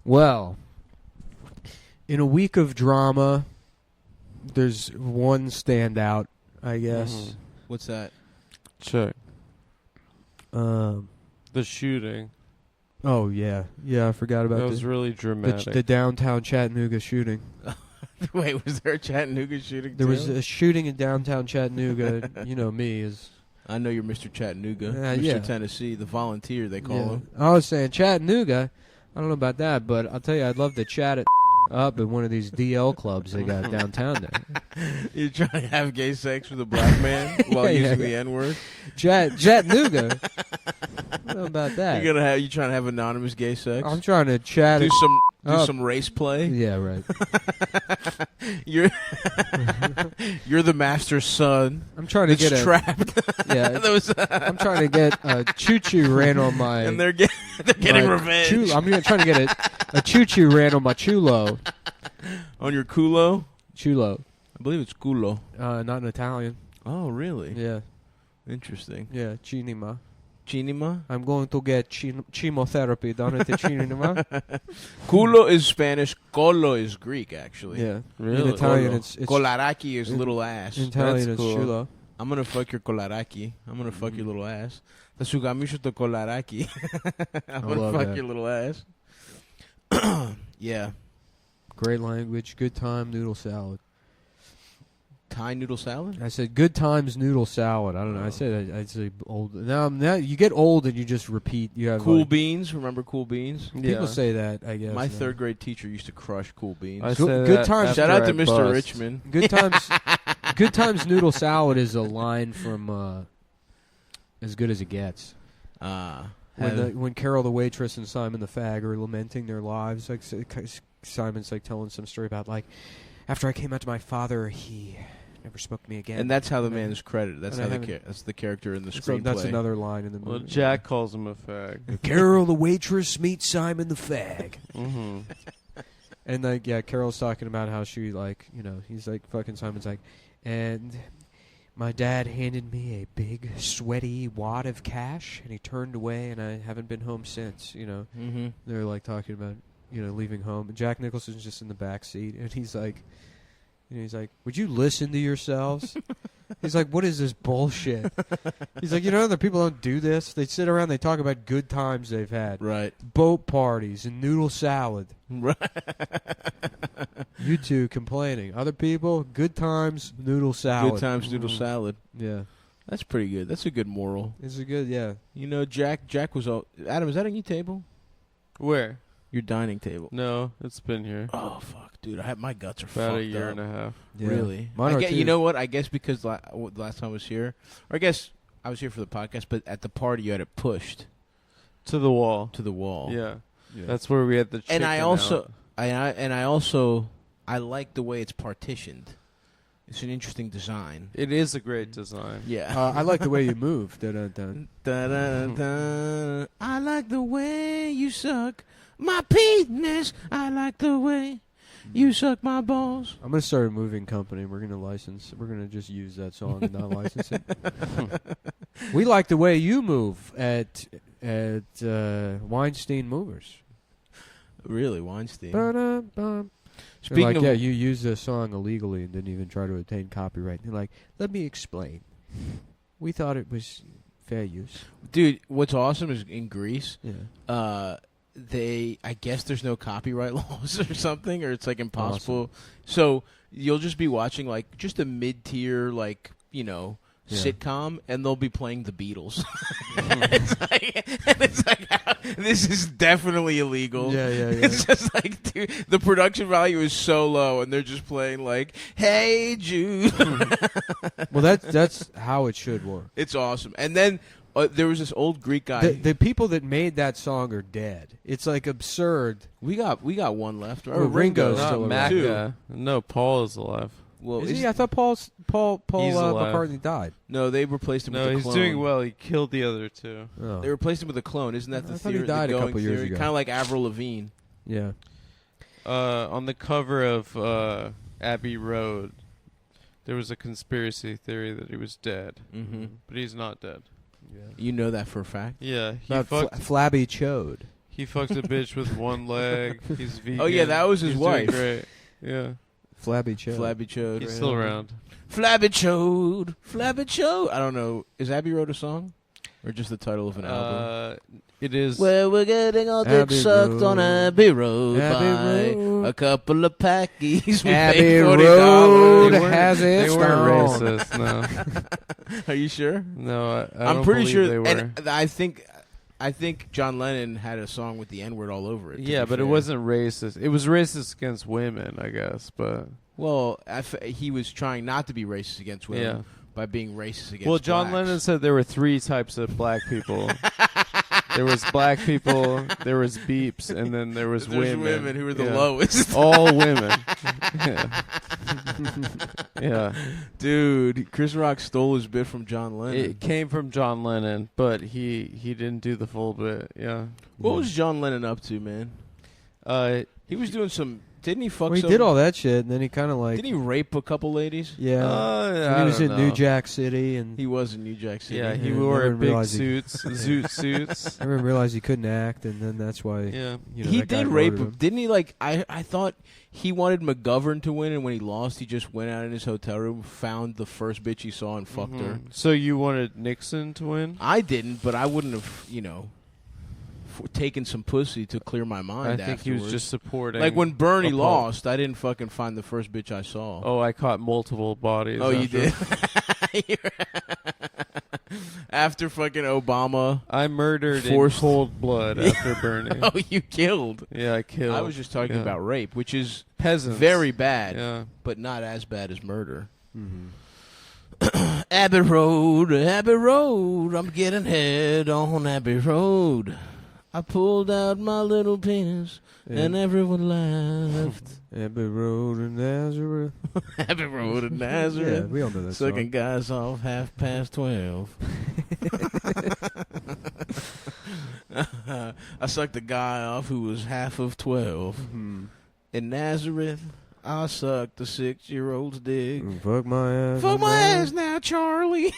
Well, in a week of drama, there's one standout, I guess. What's that? Check. Um, The shooting. oh, yeah. Yeah, I forgot about That was really dramatic. the downtown Chattanooga shooting. Wait, was there a Chattanooga shooting? There too? was a shooting in downtown Chattanooga. You know me is. I know you're Mr. Chattanooga, Mr. Yeah. Tennessee, the volunteer they call him. I was saying Chattanooga. I don't know about that, but I'll tell you, I'd love to chat it up at one of these DL clubs they got downtown there. You're trying to have gay sex with a black man while Yeah, using yeah. the N-word? Chattanooga. I don't know about that. You trying to have anonymous gay sex? I'm trying to chat do it. some race play. Yeah, right. You're the master's son. I'm trying to It's get trapped. Yeah, I'm trying to get a choo-choo ran on my. And they're getting my revenge. I'm trying to get a choo-choo ran on my chulo. On your culo? Chulo. I believe it's culo. Not in Italian. Oh, really? Yeah. Interesting. Yeah, cinema. Cinema? I'm going to get chemotherapy done at the cinema. Culo is Spanish. Colo is Greek, actually. Yeah. Really? In Italian, Colo. it's Kolaraki is little ass. in Italian, That's it's cool. chulo. I'm going to fuck your kolaraki. I'm going to fuck your little ass. Tasugamisho to kolaraki. I'm going love to fuck that. your little ass. Yeah. Great language. Good time noodle salad. Thai noodle salad? I said good times noodle salad. I don't know. I said I'd say old. Now you get old and you just repeat. You have Cool like, beans. Remember Cool Beans? people Yeah. say that. I guess My now. third grade teacher used to crush Cool Beans. I Good- say good that times. after Shout out I to Mr. bust. Richmond. Good times. Good times noodle salad is a line from As Good as It Gets. When Carol the waitress and Simon the fag are lamenting their lives, like Simon's like telling some story about like after I came out to my father, he never spoke to me again. and that's how the And I- man is credited. That's and I how haven't- that's the character in the so screenplay. that's another line in the Well, movie. Jack calls him a fag. Carol the waitress meets Simon the fag. Mm-hmm. And like, yeah, Carol's talking about how she like, he's like, fucking Simon's like, and my dad handed me a big sweaty wad of cash, and he turned away, and I haven't been home since. Mm-hmm. They're like talking about, leaving home. And Jack Nicholson's just in the back seat, and he's like, would you listen to yourselves? He's like, what is this bullshit? He's like, other people don't do this. They sit around, they talk about good times they've had. Right. Boat parties and noodle salad. Right. You two complaining. Other people, good times, noodle salad. Good times noodle salad. Yeah. That's pretty good. That's a good moral. It's a good, yeah. Jack was all... Adam, is that on your table? Where? Your dining table. No, it's been here Oh, fuck. Dude, my guts are about fucked a year up. and a half. Yeah. Really? Mine are too. You know what? I guess because last time I was here, or I guess I was here for the podcast, but at the party you had it pushed To the wall. to the wall. Yeah. Yeah. That's where we had the chicken And I also, out. I like the way it's partitioned. It's an interesting design. It is a great design. Yeah. I like the way you move. Dun-dun-dun. Da-da-da-da. I like the way you suck my penis. I like the way you suck my balls. I'm going to start a moving company. We're going to just use that song and not license it. We like the way you move at Weinstein Movers. Really, Weinstein. Ba-da-bum. They're Speaking like, of, yeah, you used this song illegally and didn't even try to obtain copyright. And they're like, let me explain. We thought it was fair use. dude, what's awesome is in Greece, Yeah. I guess there's no copyright laws or something, or it's like impossible. So you'll just be watching like just a mid-tier, like, sitcom, and they'll be playing the Beatles. it's like this is definitely illegal. Yeah. It's just like, dude, the production value is so low, and they're just playing like, "Hey Jude." Well, that's how it should work. It's awesome. And then there was this old Greek guy. The people that made that song are dead. It's like absurd. We got one left. Well, Ringo's Not still around. Macca. No, Paul is alive. Well, Is he? I thought Paul He's alive. McCartney died. no, they replaced him No, with a he's clone. doing well. He killed the other two. Oh. They replaced him with a clone. Isn't that the I thought he theory? died the a going couple years theory? ago. Kind of like Avril Lavigne. Yeah. On the cover of Abbey Road, there was a conspiracy theory that he was dead, Mm-hmm. but he's not dead. Yeah. You know that for a fact. Yeah, he About fucked. Flabby Chode. He He fucked a bitch with one leg. He's vegan. Oh yeah, that was his wife. Great. Yeah. Flabby Chode. Flabby Chode. He's right still now. around. Flabby Chode. Flabby Chode. I don't know. Is Abbey Road a song? Or just the title of an album? It is. Well, we're getting our dick sucked on Abbey Road by a couple of packies. Abbey Road has They its weren't own. racist, no. Are you sure? No, I I'm don't pretty believe sure. they were. And I think John Lennon had a song with the N-word all over it. Yeah, but it wasn't racist. It was racist against women, I guess, but... Well, he was trying not to be racist against women. Yeah. By being racist against Well, John blacks. Lennon said there were 3 types of black people. There was black people, there was beeps, and then there was There's women. who were the lowest. All women. Yeah. Yeah. Dude, Chris Rock stole his bit from John Lennon. It came from John Lennon, but he didn't do the full bit. Yeah. What was John Lennon up to, man? He was doing some... Didn't he fuck Well, he some... did all that shit, and then he kind of like... Didn't he rape a couple ladies? Yeah. He was in New Jack City, and... He was in New Jack City. Yeah, he Yeah, wore never big realized he- suits, zoot suits. I didn't realize he couldn't act, and then that's why... Yeah. You know, He that guy did rape murdered him. Didn't he, like... I thought he wanted McGovern to win, and when he lost, he just went out in his hotel room, found the first bitch he saw, and fucked her. So you wanted Nixon to win? I didn't, but I wouldn't have, taken some pussy to clear my mind I think he was afterwards. just supporting. Like when Bernie a pulp. lost, I didn't fucking find the first bitch I saw. Oh, I caught multiple bodies. Oh, you after. did? After fucking Obama. I murdered Forced- in cold blood after Bernie. Oh, you killed. Yeah, I killed. I was just talking Yeah. about rape, which is peasants. very bad, Yeah. but not as bad as murder. Mm-hmm. Abbey Road, I'm getting head on Abbey Road. I pulled out my little penis, and everyone laughed. Abbey Road in Nazareth. Abbey Road in Yeah, Nazareth. we all know that Sucking song. guys off 12:30. I sucked a guy off who was half of 12. Mm-hmm. In Nazareth, I sucked the 6-year-old's dick. Fuck my ass. Fuck my ass now, Charlie.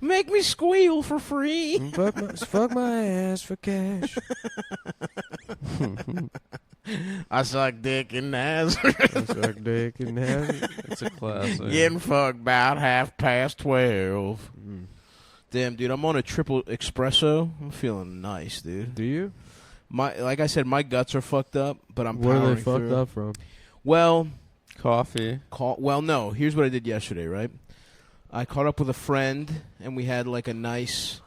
Make me squeal for free. Fuck my ass for cash. I suck dick in Nazareth. Suck dick in Nazareth. It's a classic. Getting fucked about 12:30. Mm. Damn, dude, I'm on a triple espresso. I'm feeling nice, dude. Do you? Like I said, my guts are fucked up, but I'm What are powering they fucked through. up from? Well, Coffee. no. Here's what I did yesterday, right? I caught up with a friend, and we had like a nice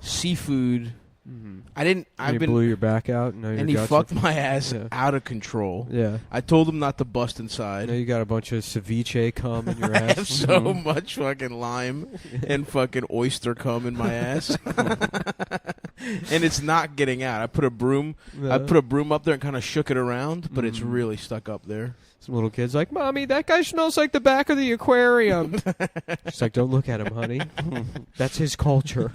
seafood. Mm-hmm. I've been, blew your back out, and, now your and he guts fucked are, my ass Yeah. out of control. Yeah. I told him not to bust inside. Now you got a bunch of ceviche cum in your I ass. have so much fucking lime and fucking oyster cum in my ass, and it's not getting out. I put a broom up there and kind of shook it around, but it's really stuck up there. Some little kid's like, "Mommy, that guy smells like the back of the aquarium." She's like, "Don't look at him, honey. That's his culture."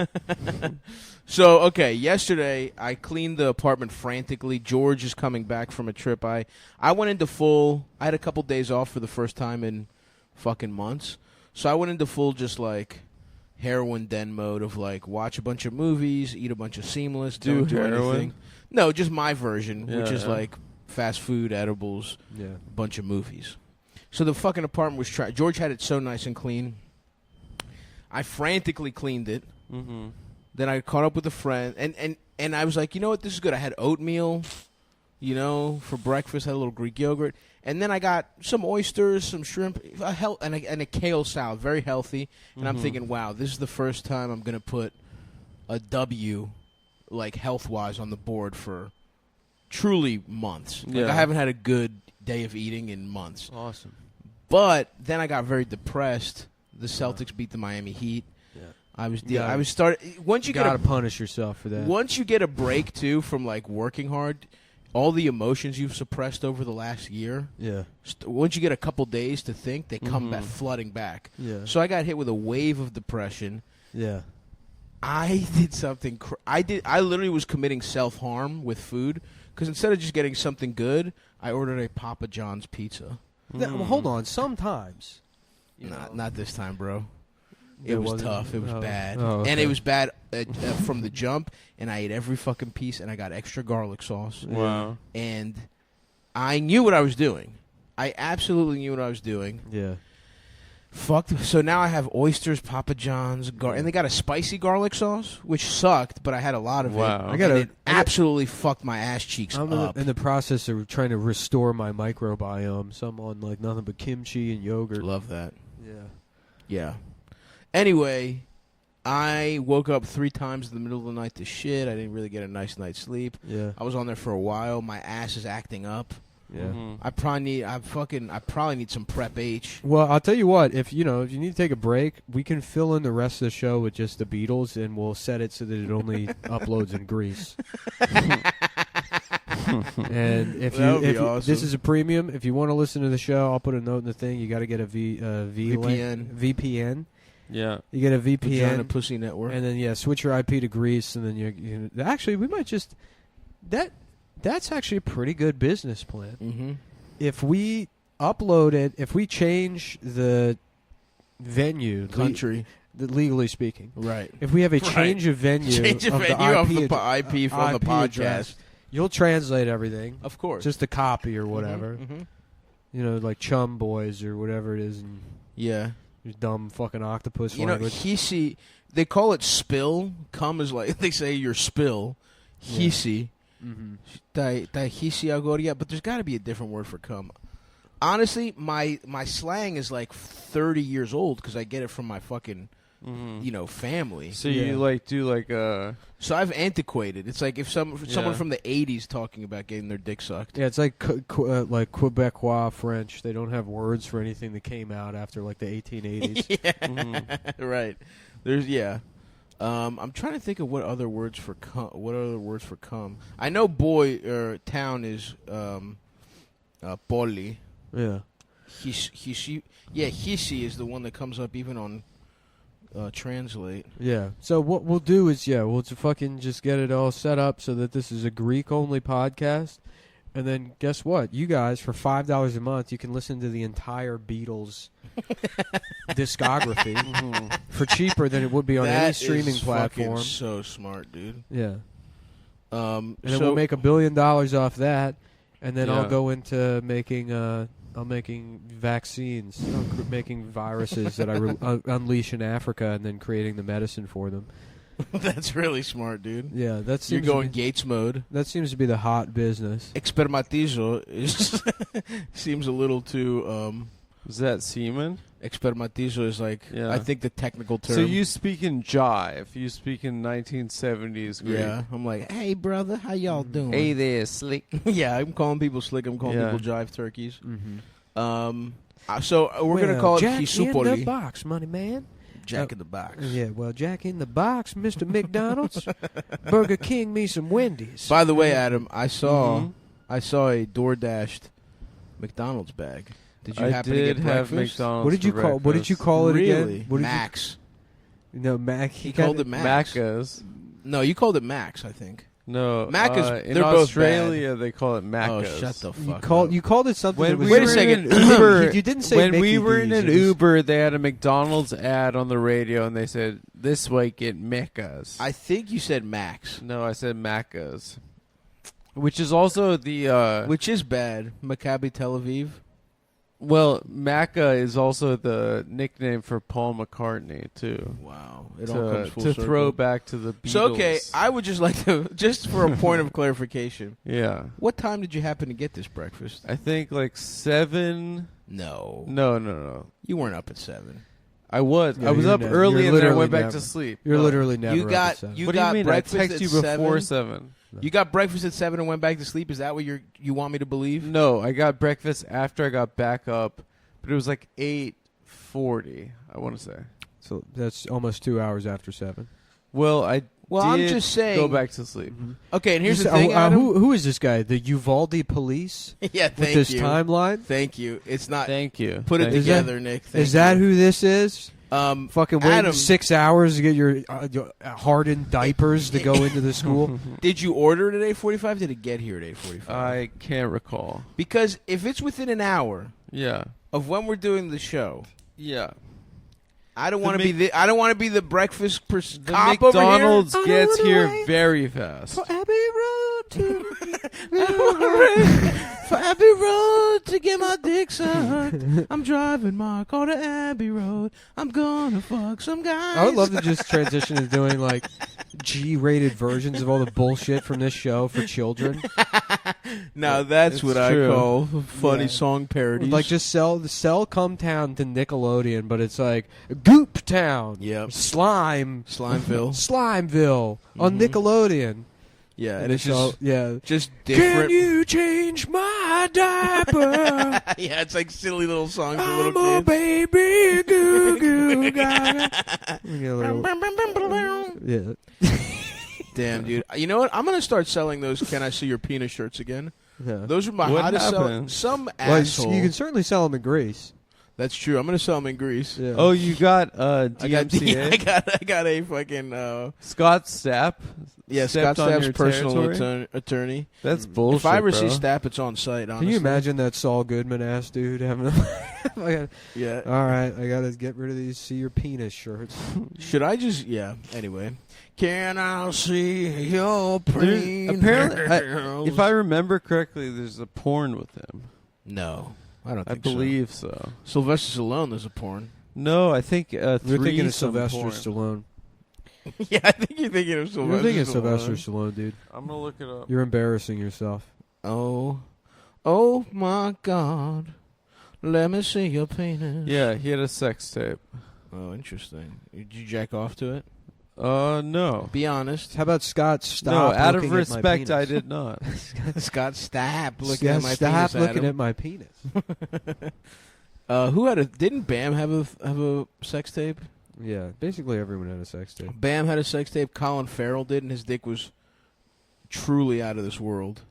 So, okay, yesterday I cleaned the apartment frantically. George is coming back from a trip. I went into full... I had a couple days off for the first time in fucking months. So I went into full just like heroin den mode of like watch a bunch of movies, eat a bunch of Seamless, don't do heroin? anything. No, just my version, which is Yeah. like fast food, edibles, Yeah. a bunch of movies. So the fucking apartment was George had it so nice and clean. I frantically cleaned it. Mm-hmm. Then I caught up with a friend, and I was like, you know what, this is good. I had oatmeal, for breakfast. Had a little Greek yogurt, and then I got some oysters, some shrimp, and a kale salad, very healthy. And I'm thinking, wow, this is the first time I'm gonna put a W, like health-wise, on the board for truly months. Like, Yeah. I haven't had a good day of eating in months. Awesome. But then I got very depressed. The Celtics beat the Miami Heat. Yeah. I was You gotta- once you get gotta punish yourself for that. once you get a break too from like working hard, all the emotions you've suppressed over the last year, Yeah. once you get a couple days to think, they come back flooding back. Yeah. So I got hit with a wave of depression. Yeah. I did something. I literally was committing self-harm with food because instead of just getting something good, I ordered a Papa John's pizza. Well, hold on. Sometimes. Not this time, bro. It was tough. It was bad. And it was bad from the jump, and I ate every fucking piece, and I got extra garlic sauce. Wow. And I knew what I was doing. I absolutely knew what I was doing. Yeah. Fucked. So now I have oysters, Papa John's, and they got a spicy garlic sauce, which sucked, but I had a lot of it. It absolutely fucked my ass cheeks up. In the process of trying to restore my microbiome, so I'm on like nothing but kimchi and yogurt. Love that. Yeah. Yeah. Anyway, I woke up 3 times in the middle of the night to shit. I didn't really get a nice night's sleep. Yeah. I was on there for a while. My ass is acting up. Yeah. Mm-hmm. I probably need some Prep H. Well, I'll tell you what. If you need to take a break, we can fill in the rest of the show with just the Beatles, and we'll set it so that it only uploads in Greece. And if awesome. this is a premium, if you want to listen to the show, I'll put a note in the thing. You got to get a VPN. Yeah. You get a VPN. Vagina Pussy Network. And then switch your IP to Greece, and then you actually we might just That's actually a pretty good business plan. Mm-hmm. If we upload it, if we change the venue, country, legally speaking, right? If we have a change of venue, IP from the podcast, address, you'll translate everything, of course, just a copy or whatever. Mm-hmm. Like Chum Boys or whatever it is. And your dumb fucking octopus language. They call it spill. Cum is like they say your spill. Hisi. But there's got to be a different word for cum. Honestly, my slang is like 30 years old because I get it from my fucking family. So you do So I've antiquated. It's like if someone from the 80s talking about getting their dick sucked. Yeah, it's like Quebecois French. They don't have words for anything that came out after like the 1880s. Right. I'm trying to think of what other words for cum. I know boy or town is poli. Yeah. Hisi is the one that comes up even on translate. Yeah. So what we'll do is we'll fucking just get it all set up so that this is a Greek only podcast. And then guess what? You guys, for $5 a month, you can listen to the entire Beatles discography for cheaper than it would be on any streaming platform. So smart, dude. Yeah. And then we'll make $1 billion off that, and then I'll go into making vaccines, making viruses that I unleash in Africa, and then creating the medicine for them. That's really smart, dude. Yeah, you're going Gates mode. That seems to be the hot business. Expermatizo seems a little too. Is that semen? Expermatizo is like I think the technical term. So you speak in jive. You speak in 1970s Greek. Yeah, I'm like, hey brother, how y'all doing? Hey there, slick. Yeah, I'm calling people slick. I'm calling people jive turkeys. Mm-hmm. So we're gonna call it Jack Hisupoli. In the box, money man. Jack in the box. Yeah, well, Jack in the box, Mr. McDonald's, Burger King, me some Wendy's. By the way, Adam, I saw a DoorDashed McDonald's bag. Did you happen to get breakfast? McDonald's what did you call? What did you call it again? What Max. Mac. He called it Max. Macca's. No, you called it Max, I think. No, Macca's. In they're Australia, both bad. they call it Macca's. Oh, shut the fuck up. You called it something. When that was we wait a second. Uber, you didn't say when Mickey we were in D's, an Uber, they had a McDonald's ad on the radio, and they said, "This week at Macca's." I think you said Max. No, I said Macca's, which is also the which is bad. Maccabi Tel Aviv. Well, Macca is also the nickname for Paul McCartney too. Wow, it all comes full to circle. throw back to the Beatles. So okay, I would just like to, just for a point of clarification. Yeah. What time did you happen to get this breakfast? I think like 7. No. No. You weren't up at 7. I was. Yeah, I was up early and then I went back to sleep. You're literally never. You got. up at 7. You what got do you mean? breakfast I texted you before 7. No. You got breakfast at 7 and went back to sleep. Is that what you want me to believe? No, I got breakfast after I got back up, but it was like 8:40. I want to say. So that's almost 2 hours after 7. Well, I'm just saying. Go back to sleep. Mm-hmm. Okay, and here's the thing. Adam. Who is this guy? The Uvalde police? Yeah, with thank this you. timeline. Thank you. It's not. Thank you. Put it together, Nick. Is that who this is? Fucking waiting Adam, 6 hours to get your hardened diapers to go into the school. Did you order it at 8:45? Did it get here at 8:45? I can't recall. Because if it's within an hour Yeah. of when we're doing the show, Yeah. I don't want to be the. I don't want to be the breakfast The cop McDonald's over here. gets here very fast. For Abbey Road to For Abbey Road to get my dick sucked. I'm driving my car to Abbey Road. I'm gonna fuck some guys. I would love to just transition to doing like G-rated versions of all the bullshit from this show for children. Now that's It's what true. I call funny Yeah. song parodies. Like just sell Come Town to Nickelodeon, but it's like Goop Town. Yep. Slimeville Slimeville. on Nickelodeon. Yeah, and it's just just different. Can you change my diaper? Yeah, it's like silly little songs for I'm little a kids. baby goo goo gaga. Yeah. Damn, dude. You know what? I'm gonna start selling those "Can I See Your Penis" shirts again. Yeah. Those are my What hottest happened? Some Well, asshole. you can certainly sell them in Greece. That's true. I'm gonna sell them in Greece. Yeah. Oh, you got I got DMCA? I got a fucking Scott Stapp? Scott Stepped on Stapp's your personal territory? attorney. That's bullshit, If I ever see bro. Stapp, it's on site. Honestly. Can you imagine that Saul Goodman ass dude having? Yeah. All right, I gotta get rid of these "See Your Penis" shirts. Should I just? Yeah. Anyway, can I see your There's- penis? apparently, if I remember correctly, there's a porn with him. No, I don't. I think so. believe so. Sylvester Stallone. There's a porn. No, I think You're thinking of threesome Sylvester porn. Stallone. Yeah, I think you're thinking of Sylvester. You're thinking of Stallone. Sylvester Stallone, dude. I'm gonna look it up. You're embarrassing yourself. Oh my God! Let me see your penis. Yeah, he had a sex tape. Oh, interesting. Did you jack off to it? No. Be honest. How about Scott? Stop. No, out of looking at my respect, I penis. did not. Scott, stop looking Yeah, at my stop penis. looking Adam. at my penis. Who had a? Didn't Bam have a sex tape? Yeah, basically everyone had a sex tape. Bam had a sex tape. Colin Farrell did, and his dick was truly out of this world.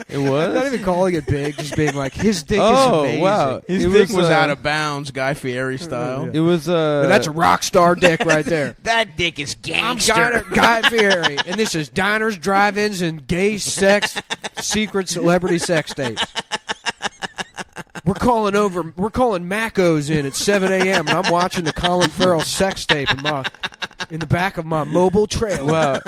It was? Not even calling it big, just being like his dick Oh, is amazing. wow. His It dick was, was out of bounds, Guy Fieri style. Yeah. It was That's a rock star dick right there. That dick is I'm Guy Fieri, and this is diners, drive-ins, and gay sex, secret celebrity sex tapes. We're calling Macos in at 7 a.m. and I'm watching the Colin Farrell sex tape in the back of my mobile trailer. Wow.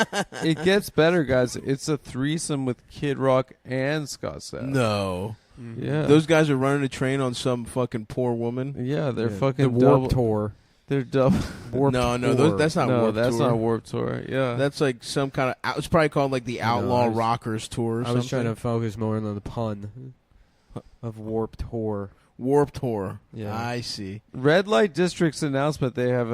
It gets better, guys. It's a threesome with Kid Rock and Scott Stapp. No. Yeah. Those guys are running a train on some fucking poor woman. Yeah, they're Yeah, fucking the double. Warped Tour. They're double. Warped No, Tour. that's not No, Warped that's Tour. not Warped Tour. Yeah. That's like some kind of. It's probably called like the Outlaw I was- Rockers Tour. Or I was trying something. to focus more on the pun of Warped Tour. Warped Tour. Yeah. I see. Red Light District's announcement. They have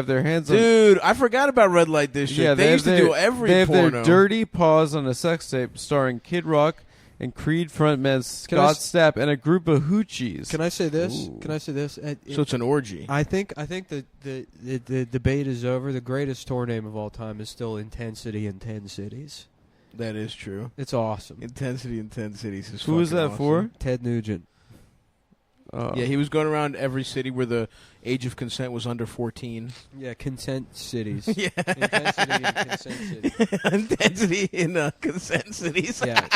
their hands on. Dude, I forgot about Red Light District. Yeah, they used to have do every They have porno. their dirty paws on a sex tape starring Kid Rock and Creed frontman Can I Scott Stapp and a group of hoochies. Can I say this? Ooh. Can I say this? So it's an orgy. I think the debate is over. The greatest tour name of all time is still Intensity in 10 Cities. That is true. It's awesome. Intensity in 10 cities is Who was fucking that for? Ted Nugent. Oh. Yeah, he was going around every city where the age of consent was under 14. Yeah, Consent Cities. Yeah. Intensity in Consent Cities. Intensity in consent cities. Yeah.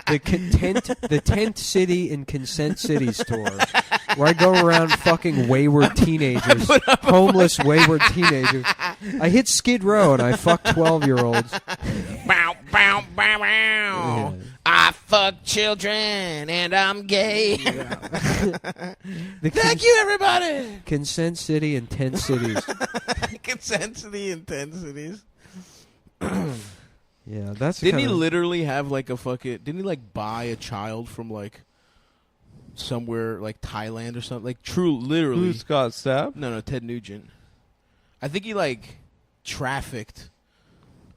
The tent city in Consent Cities tour, where I go around fucking wayward teenagers, homeless wayward teenagers. I hit Skid Row and I fuck 12-year-olds. Bow, bow, bow, bow. I fuck children and I'm gay. Thank you, everybody. Consent City in 10 cities. Consent city in 10 cities. Yeah, that's the Didn't he kinda- literally have like a fucking? Didn't he like buy a child from like somewhere like Thailand or something? Like true, literally. Who's Scott Stapp? No, Ted Nugent. I think he like trafficked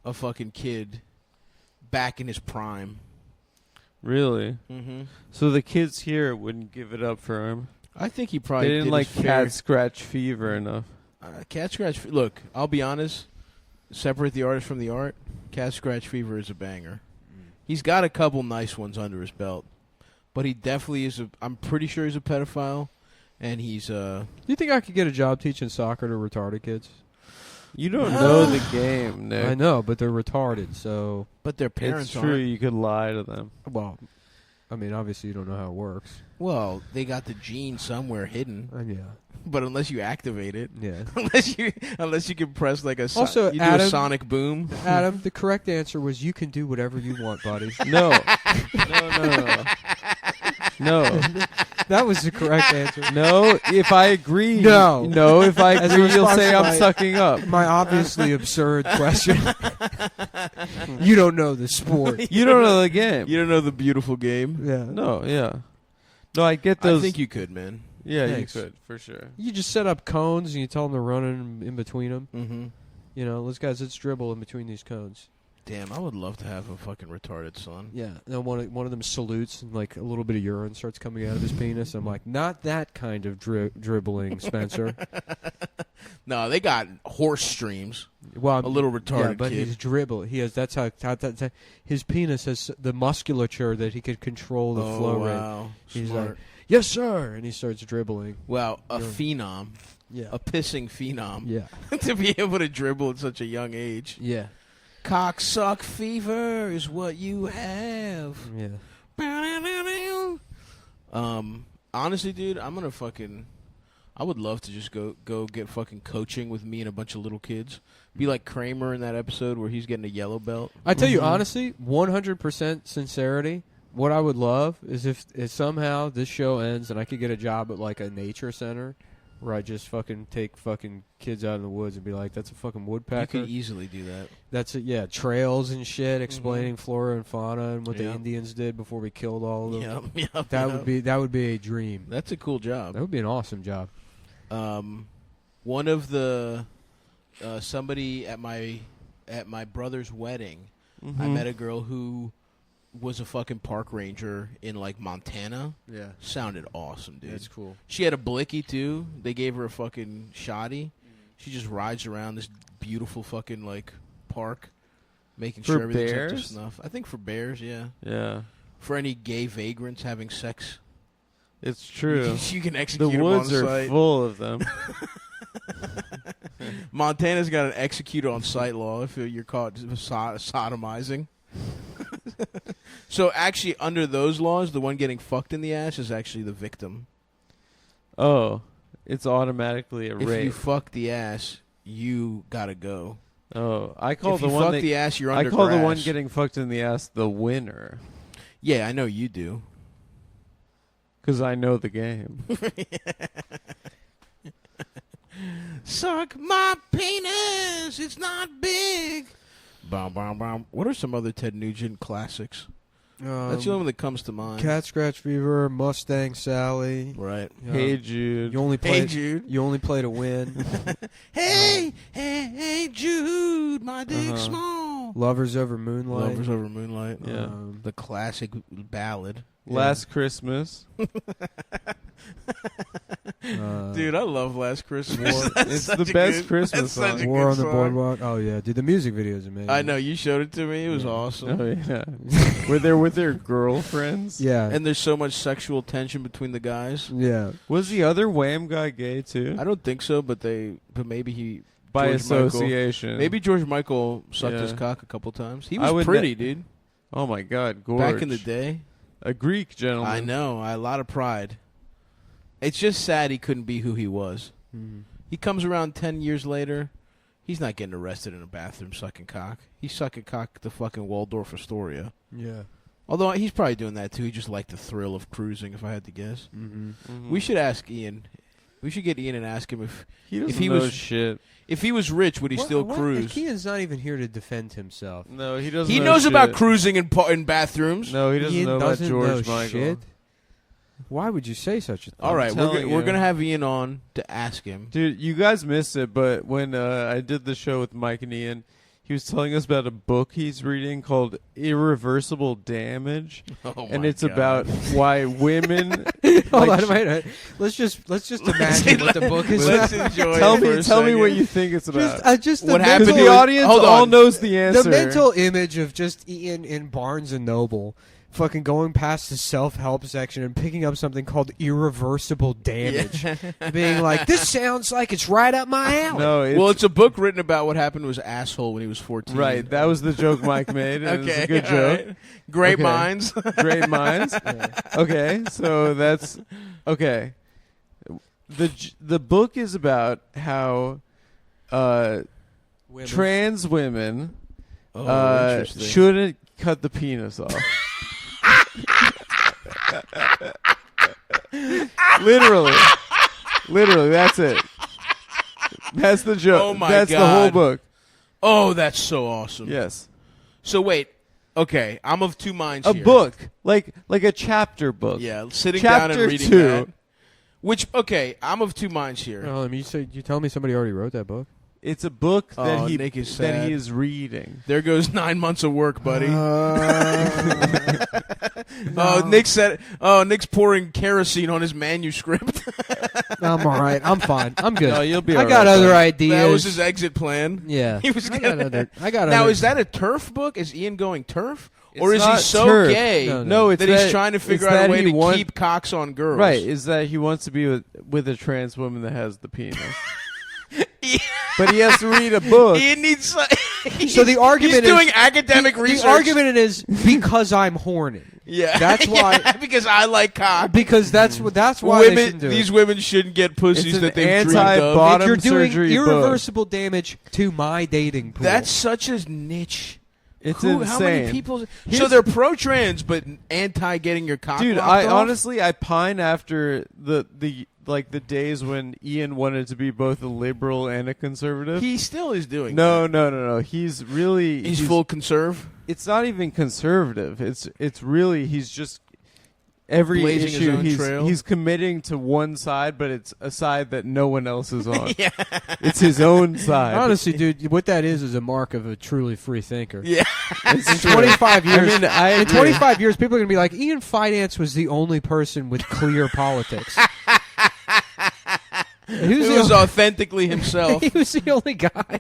a fucking kid back in his prime. Really? Mm-hmm. So the kids here wouldn't give it up for him. I think he probably They didn't did like his fair- cat scratch fever enough. Cat scratch. Look, I'll be honest. Separate the artist from the art. Cat Scratch Fever is a banger. He's got a couple nice ones under his belt, but he definitely is. I'm pretty sure he's a pedophile, and he's Do you think I could get a job teaching soccer to retarded kids? You don't know the game, Nick. I know, but they're retarded, so But their parents It's true. aren't. You could lie to them. well, I mean, obviously you don't know how it works. Well, they got the gene somewhere hidden. Yeah. But unless you activate it, Yeah. unless you can press like a also, you Adam, do a sonic boom. Adam, the correct answer was you can do whatever you want, buddy. No. No. That was the correct answer. No, if I agree. No. No, if I As a agree, you'll response say to I'm my- sucking up. My obviously absurd question. You don't know the sport. You don't know the game. You don't know the beautiful game. Yeah. No, yeah. No, I get those. I think you could, man. Yeah, Thanks. you could, for sure. You just set up cones and you tell them to run in between them. Mm-hmm. You know, let's dribble in between these cones. Damn, I would love to have a fucking retarded son. Yeah. And one of them salutes and like a little bit of urine starts coming out of his penis. I'm like, not that kind of dribbling, Spencer. No, they got horse streams. Well, A little retarded yeah, but kid. he's dribble. He has. That's how his penis has the musculature that he could control the flow rate. Wow. He's Smart. like, yes, sir, and he starts dribbling. Wow, a Yeah. phenom. Yeah. A pissing phenom. Yeah. To be able to dribble at such a young age. Yeah. Cocksuck fever is what you have. Yeah. Honestly, dude, I would love to just go get fucking coaching with me and a bunch of little kids. Be like Kramer in that episode where he's getting a yellow belt. I tell you honestly, 100% sincerity. What I would love is if somehow this show ends and I could get a job at like a nature center where I just fucking take fucking kids out in the woods and be like, that's a fucking woodpecker. You could easily do that. That's it. Yeah, trails and shit, explaining flora and fauna and what the Yep. Indians did before we killed all of them. Yep. That would be a dream. That's a cool job. That would be an awesome job. One of the somebody at my brother's wedding, Mm-hmm. I met a girl who was a fucking park ranger in like Montana. Yeah, Sounded awesome, dude. that's cool. She had a blicky too. They gave her a fucking shoddy. She just rides around this beautiful fucking like park, making For sure everything's up to bears? snuff. I think for bears, yeah. Yeah. For any gay vagrants having sex, It's true. you can execute The them woods on are site. full of them. Montana's got an execute on site law if you're caught sodomizing. So actually, under those laws, the one getting fucked in the ass is actually the victim. Oh, it's automatically a If rape. you fuck the ass, you gotta go. Oh, I call If the you one fuck that, the ass, you're I under call the one grass. getting fucked in the ass the winner Yeah, I know you do. because I know the game. Suck my penis. It's not big. Bum, bum, bum. What are some other Ted Nugent classics? That's the only one that comes to mind. Cat Scratch Fever, Mustang Sally. Right. Hey Jude. You only Hey, play. Jude. You only play to win. Hey, hey, Jude, my dick's small. Lovers Over Moonlight. Lovers Over Moonlight. Yeah. The classic ballad. Last Christmas. Dude, I love Last Christmas. It's the best Christmas such a song. War good on the song. Boardwalk. Oh yeah, dude, the music video is amazing. I know, you showed it to me. It was awesome. Oh yeah. Were they with their girlfriends? Yeah, And there's so much sexual tension between the guys. yeah. Was the other Wham guy gay too? I don't think so, but maybe he... By George Michael. association. Maybe George Michael sucked his Yeah. cock a couple times. He I was would pretty, ne- dude. Oh my God, gorge. Back in the day. A Greek gentleman. I know. A lot of pride. It's just sad he couldn't be who he was. Mhm. He comes around 10 years later. He's not getting arrested in a bathroom sucking cock. He's sucking cock at the fucking Waldorf Astoria. Yeah. Although he's probably doing that too. He just liked the thrill of cruising, if I had to guess. Mm-hmm. Mhm. We should ask Ian. We should get Ian and ask him He doesn't if he know was- shit. if he was rich, would he still cruise? Ian's not even here to defend himself. No, he doesn't. He know knows shit. about cruising in bathrooms. No, he doesn't Ian know about doesn't George know Michael. shit. Why would you say such a thing? All right, telling we're you. gonna have Ian on to ask him. Dude, you guys missed it, but when I did the show with Mike and Ian, he was telling us about a book he's reading called Irreversible Damage. Oh and my it's God. about why women Hold on, wait. Let's just imagine what the book is Let's about. enjoy Tell me what you think it's about. Just What the happened mental, The audience all knows the answer. the mental image of just Ian in Barnes and Noble, fucking going past the self-help section and picking up something called irreversible damage, and being like, "This sounds like it's right up my alley." No, it's a book written about what happened to his asshole when he was 14. right. That was the joke Mike made. And it's a good all joke. right. Great Okay. minds. Great minds. Okay, so that's okay. The book is about how Women. trans women Interesting. shouldn't cut the penis off. Literally, that's it. That's the joke. Oh my that's the whole God. book. Oh, that's so awesome. Yes, So wait. Okay, I'm of two minds a here. book like a chapter book. Yeah, sitting down and Chapter reading 2. that. Which, okay, I'm of two minds here. Oh, I mean, you tell me somebody already wrote that book? It's a book that Oh, he Nick is that sad. he is reading. There goes 9 months of work, buddy. No. Nick said. Oh, Nick's pouring kerosene on his manuscript. I'm all right. I'm fine. I'm good. No, you'll be I all got right, other buddy. ideas. That was his exit plan. Yeah. He was I gonna. got other. I got Now, other. is that a turf book? Is Ian going turf? It's Or is he not so turf. gay No, it's that he's trying to figure it's out that a way he to keep cocks on girls? Right, is that he wants to be with a trans woman that has the penis. But he has to read a book. Ian needs. So the argument he's doing is academic research. The argument is because I'm horny. Yeah, That's why- Yeah, because I like cock. Because that's why they shouldn't do These it. women shouldn't get pussies It's an that they've dreamed of. bottom You're doing surgery book. irreversible damage to my dating pool. That's such a niche. It's How many insane. people? So Here's- they're pro-trans, but anti-getting your cock. Dude, lopped I off? honestly I pine after the days when Ian wanted to be both a liberal and a conservative. He still is doing. No. that. He's Full conserve. It's not even conservative. It's really he's just every Blazing his issue own trail. he's committing to one side, but it's a side that no one else is on. Yeah. It's his own side. honestly, dude. What that is a mark of a truly free thinker. Yeah. In 25 years, I mean, I in agree. 25 years, people are gonna be like, Ian Finance was the only person with clear politics. He was He the was only- authentically himself. He was the only guy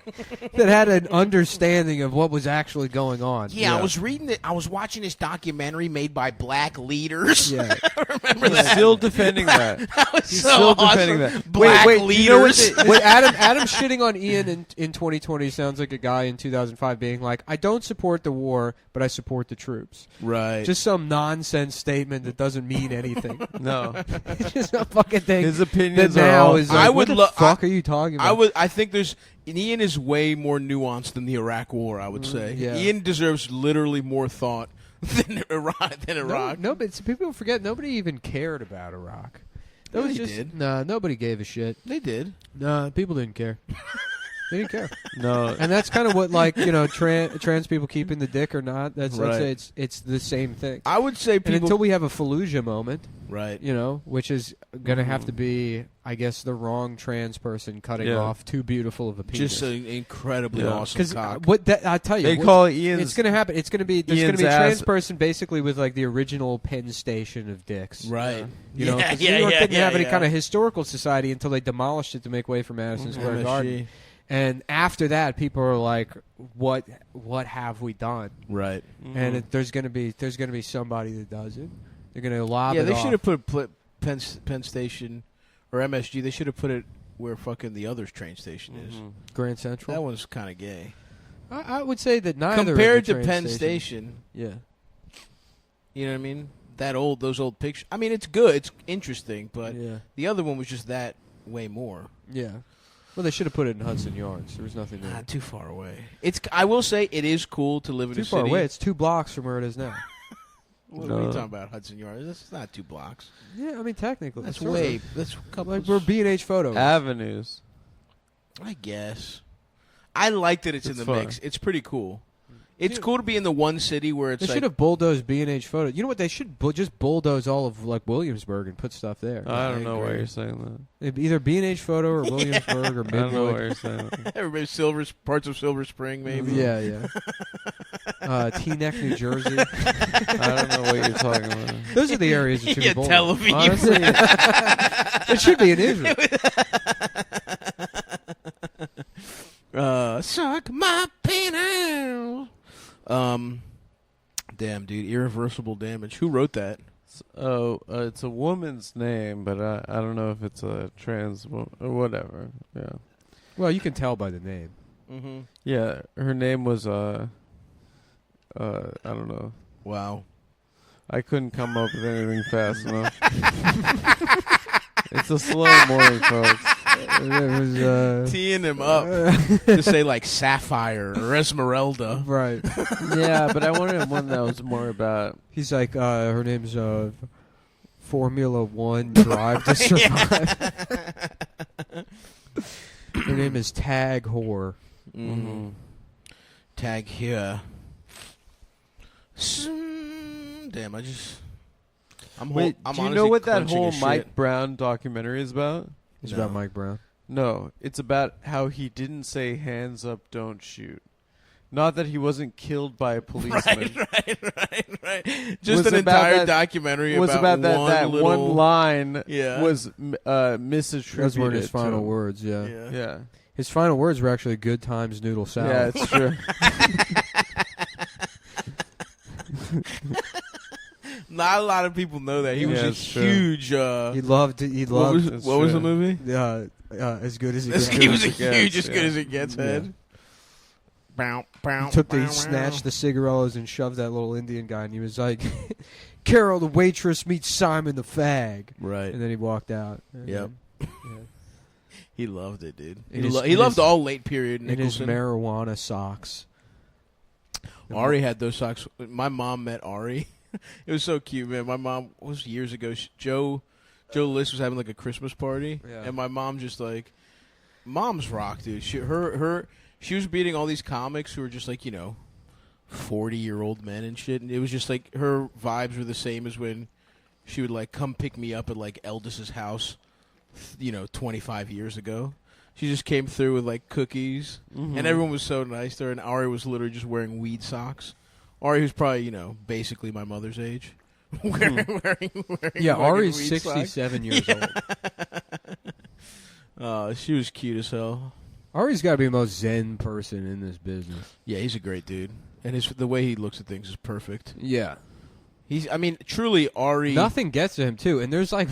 that had an understanding of what was actually going on. Yeah, I was reading it. I was watching this documentary made by black leaders. Yeah. Remember He's that? still defending that. That was He's so still awesome. defending that. Black Wait, leaders. you know what What Adam shitting on Ian in 2020 sounds like a guy in 2005 being like, I don't support the war, but I support the troops. Right. Just some nonsense statement that doesn't mean anything. No, It's just a fucking thing. his that opinions are now all. is like, I what would the fuck I- are you talking about? I think there's Ian is way more nuanced than the Iraq War. I would say yeah. Ian deserves literally more thought than Iraq. No, but people forget nobody even cared about Iraq. That Yeah, was they just did. nah. Nobody gave a shit. They did. Nah, people didn't care. They didn't care, No, and that's kind of what trans people keeping the dick or not. That's Right. it's the same thing. I would say And people. until we have a Fallujah moment, right. which is going to have to be, I guess, the wrong trans person cutting Yeah. off too beautiful of a penis. Just an incredibly Yeah. awesome Because cock. I tell you, they what- call it Ian's. it's going to happen. It's going to be there's going to Ian's be a trans ass- person basically with like the original Penn Station of dicks. Right. You know, 'cause New York didn't have any kind of historical society until they demolished it to make way for Madison Square Garden. And after that, people are like, "What have we done?" Right. And there's gonna be somebody that does it. They're gonna lob Yeah, it they off. should have put Penn Station or MSG. They should have put it where fucking the other train station is. Grand Central. That one's kind of gay. I would say that neither of Compared the to train Penn stations- Station, Yeah. you know what I mean? Those old pictures. I mean, it's good. It's interesting, but Yeah. the other one was just that way more. Yeah. Well, they should have put it in Hudson Yards. There was nothing there. Not too far away. I will say it is cool to live in Too a far city. away. It's 2 blocks from where it is now. What are you talking about, Hudson Yards? That's not 2 blocks. Yeah, I mean technically. That's sort way. of. That's a couple. Like we're B&H photos. Avenues. I guess. I like that it's in It's the fun. mix. It's pretty cool. It's cool to be in the one city where it's They should have bulldozed B&H Photo. You know what? They should just bulldoze all of like Williamsburg and put stuff there. I don't know why you're saying It'd be either B&H Photo or Williamsburg or that. I don't know why Midwood. you're saying that. Everybody parts of Silver Spring, maybe. Yeah. Teaneck, New Jersey. I don't know what you're talking about. Those are the areas that should be bulldozed. Tel Aviv. Honestly, it should be in Israel. Suck my penis. Damn, dude, irreversible damage. Who wrote that? It's a woman's name, but I don't know if it's a trans or whatever. Yeah. Well, you can tell by the name. Mm-hmm. Yeah, her name was I don't know. Wow. I couldn't come up with anything fast enough. It's a slow morning, folks. It was Teeing him up to say like Sapphire or Esmeralda. right. Yeah, but I wanted one that was more about. He's like, her name's Formula One Drive to Survive. Her name is Tag Whore. Mm-hmm. Tag here. Damn, Wait, do you know what that whole Mike Brown documentary is about? It's about Mike Brown. No, it's about how he didn't say hands up, don't shoot. Not that he wasn't killed by a policeman. Right. Just an entire documentary about that one line Yeah. was misattributed. Those weren't his to final him. words, yeah. Yeah. His final words were actually "Good times, noodle salad." Yeah, it's true. Not a lot of people know that. He was a it's true. huge... He loved. what was the movie? As good as he gets. He was a As it huge gets, as good as it gets head. He snatched the cigarillos and shoved that little Indian guy, and he was like, "Carol, the waitress, meets Simon the fag." Right. And then he walked out. Yep. Yeah. He loved it, dude. In He loved all late period in his Nicholson. marijuana socks. Ari had those socks. My mom met Ari. It was so cute, man. My mom was years ago. Joe List was having like a Christmas party, and my mom just like, moms rock, dude. She was beating all these comics who were just like 40-year-old men and shit, and it was just like her vibes were the same as when she would like come pick me up at like Eldis's house, 25 years ago. She just came through with like cookies, and everyone was so nice there. And Ari was literally just wearing weed socks. Ari, who's probably basically my mother's age, wearing Ari's weed 67 years old. She was cute as hell. Ari's got to be the most zen person in this business. Yeah, he's a great dude, and the way he looks at things is perfect. Yeah. Truly, Ari. Nothing gets to him too, and there's like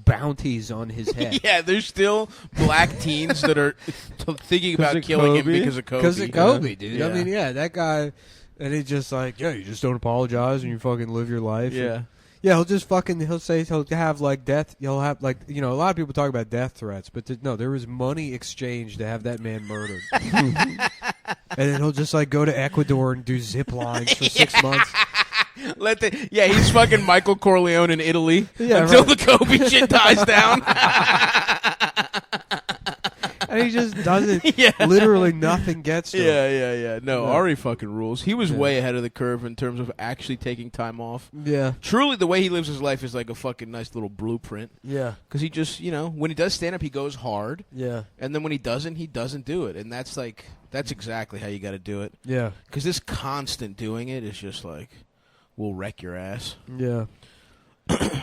bounties on his head. Yeah, there's still black teens that are thinking about killing him because of Kobe. Because of Kobe, dude. Yeah. I mean, that guy, and he's just like, you just don't apologize and you fucking live your life. Yeah. Yeah, he'll have like death. He'll have like a lot of people talk about death threats, but no, there was money exchanged to have that man murdered. And then he'll just like go to Ecuador and do zip lines for 6 months. He's fucking Michael Corleone in Italy until the Kobe shit dies down. And he just doesn't. Literally nothing gets to him. Yeah. No, Ari fucking rules. He was way ahead of the curve in terms of actually taking time off. Yeah. Truly, the way he lives his life is like a fucking nice little blueprint. Yeah. Because he just, when he does stand up, he goes hard. Yeah. And then when he doesn't do it. And that's exactly how you got to do it. Yeah. Because this constant doing it is just like, will wreck your ass. Yeah.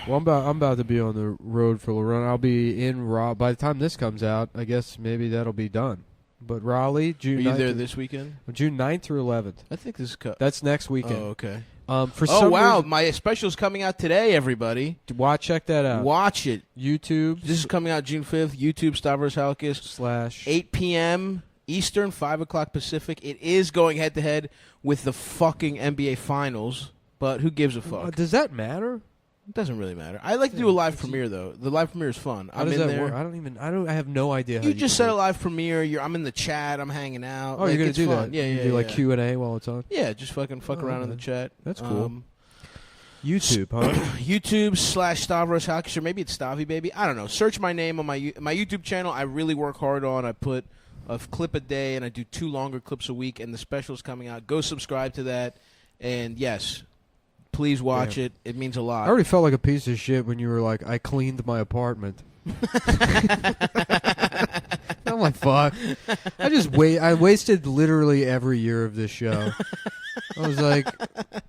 Well, I'm about to be on the road for the run. I'll be in Raleigh. By the time this comes out, I guess maybe that'll be done. But Raleigh, June 9th. Are you there this weekend? June 9th through 11th. I think this is... That's next weekend. Oh, okay. Reason, my special's coming out today, everybody. Check that out. Watch it. YouTube. This is coming out June 5th. YouTube, Stavros Halkis. 8 p.m. Eastern, 5 o'clock Pacific. It is going head-to-head with the fucking NBA Finals, but who gives a fuck? Does that matter? It doesn't really matter. I like to do a live premiere, though. The live premiere is fun. How does that work? I have no idea how you just set a live premiere. I'm in the chat. I'm hanging out. Oh, you're going to do fun. that? Yeah, you do like Q&A while it's on? Yeah, just fuck around in the chat. That's cool. YouTube, huh? YouTube/Stavros Halkis, or maybe it's Stavi Baby. I don't know. Search my name on my YouTube channel. I really work hard on. I put a clip a day, and I do 2 longer clips a week, and the special's coming out. Go subscribe to that, and yes, please watch it. It means a lot. I already felt like a piece of shit when you were like, I cleaned my apartment. I'm like, fuck. I wasted literally every year of this show. I was like,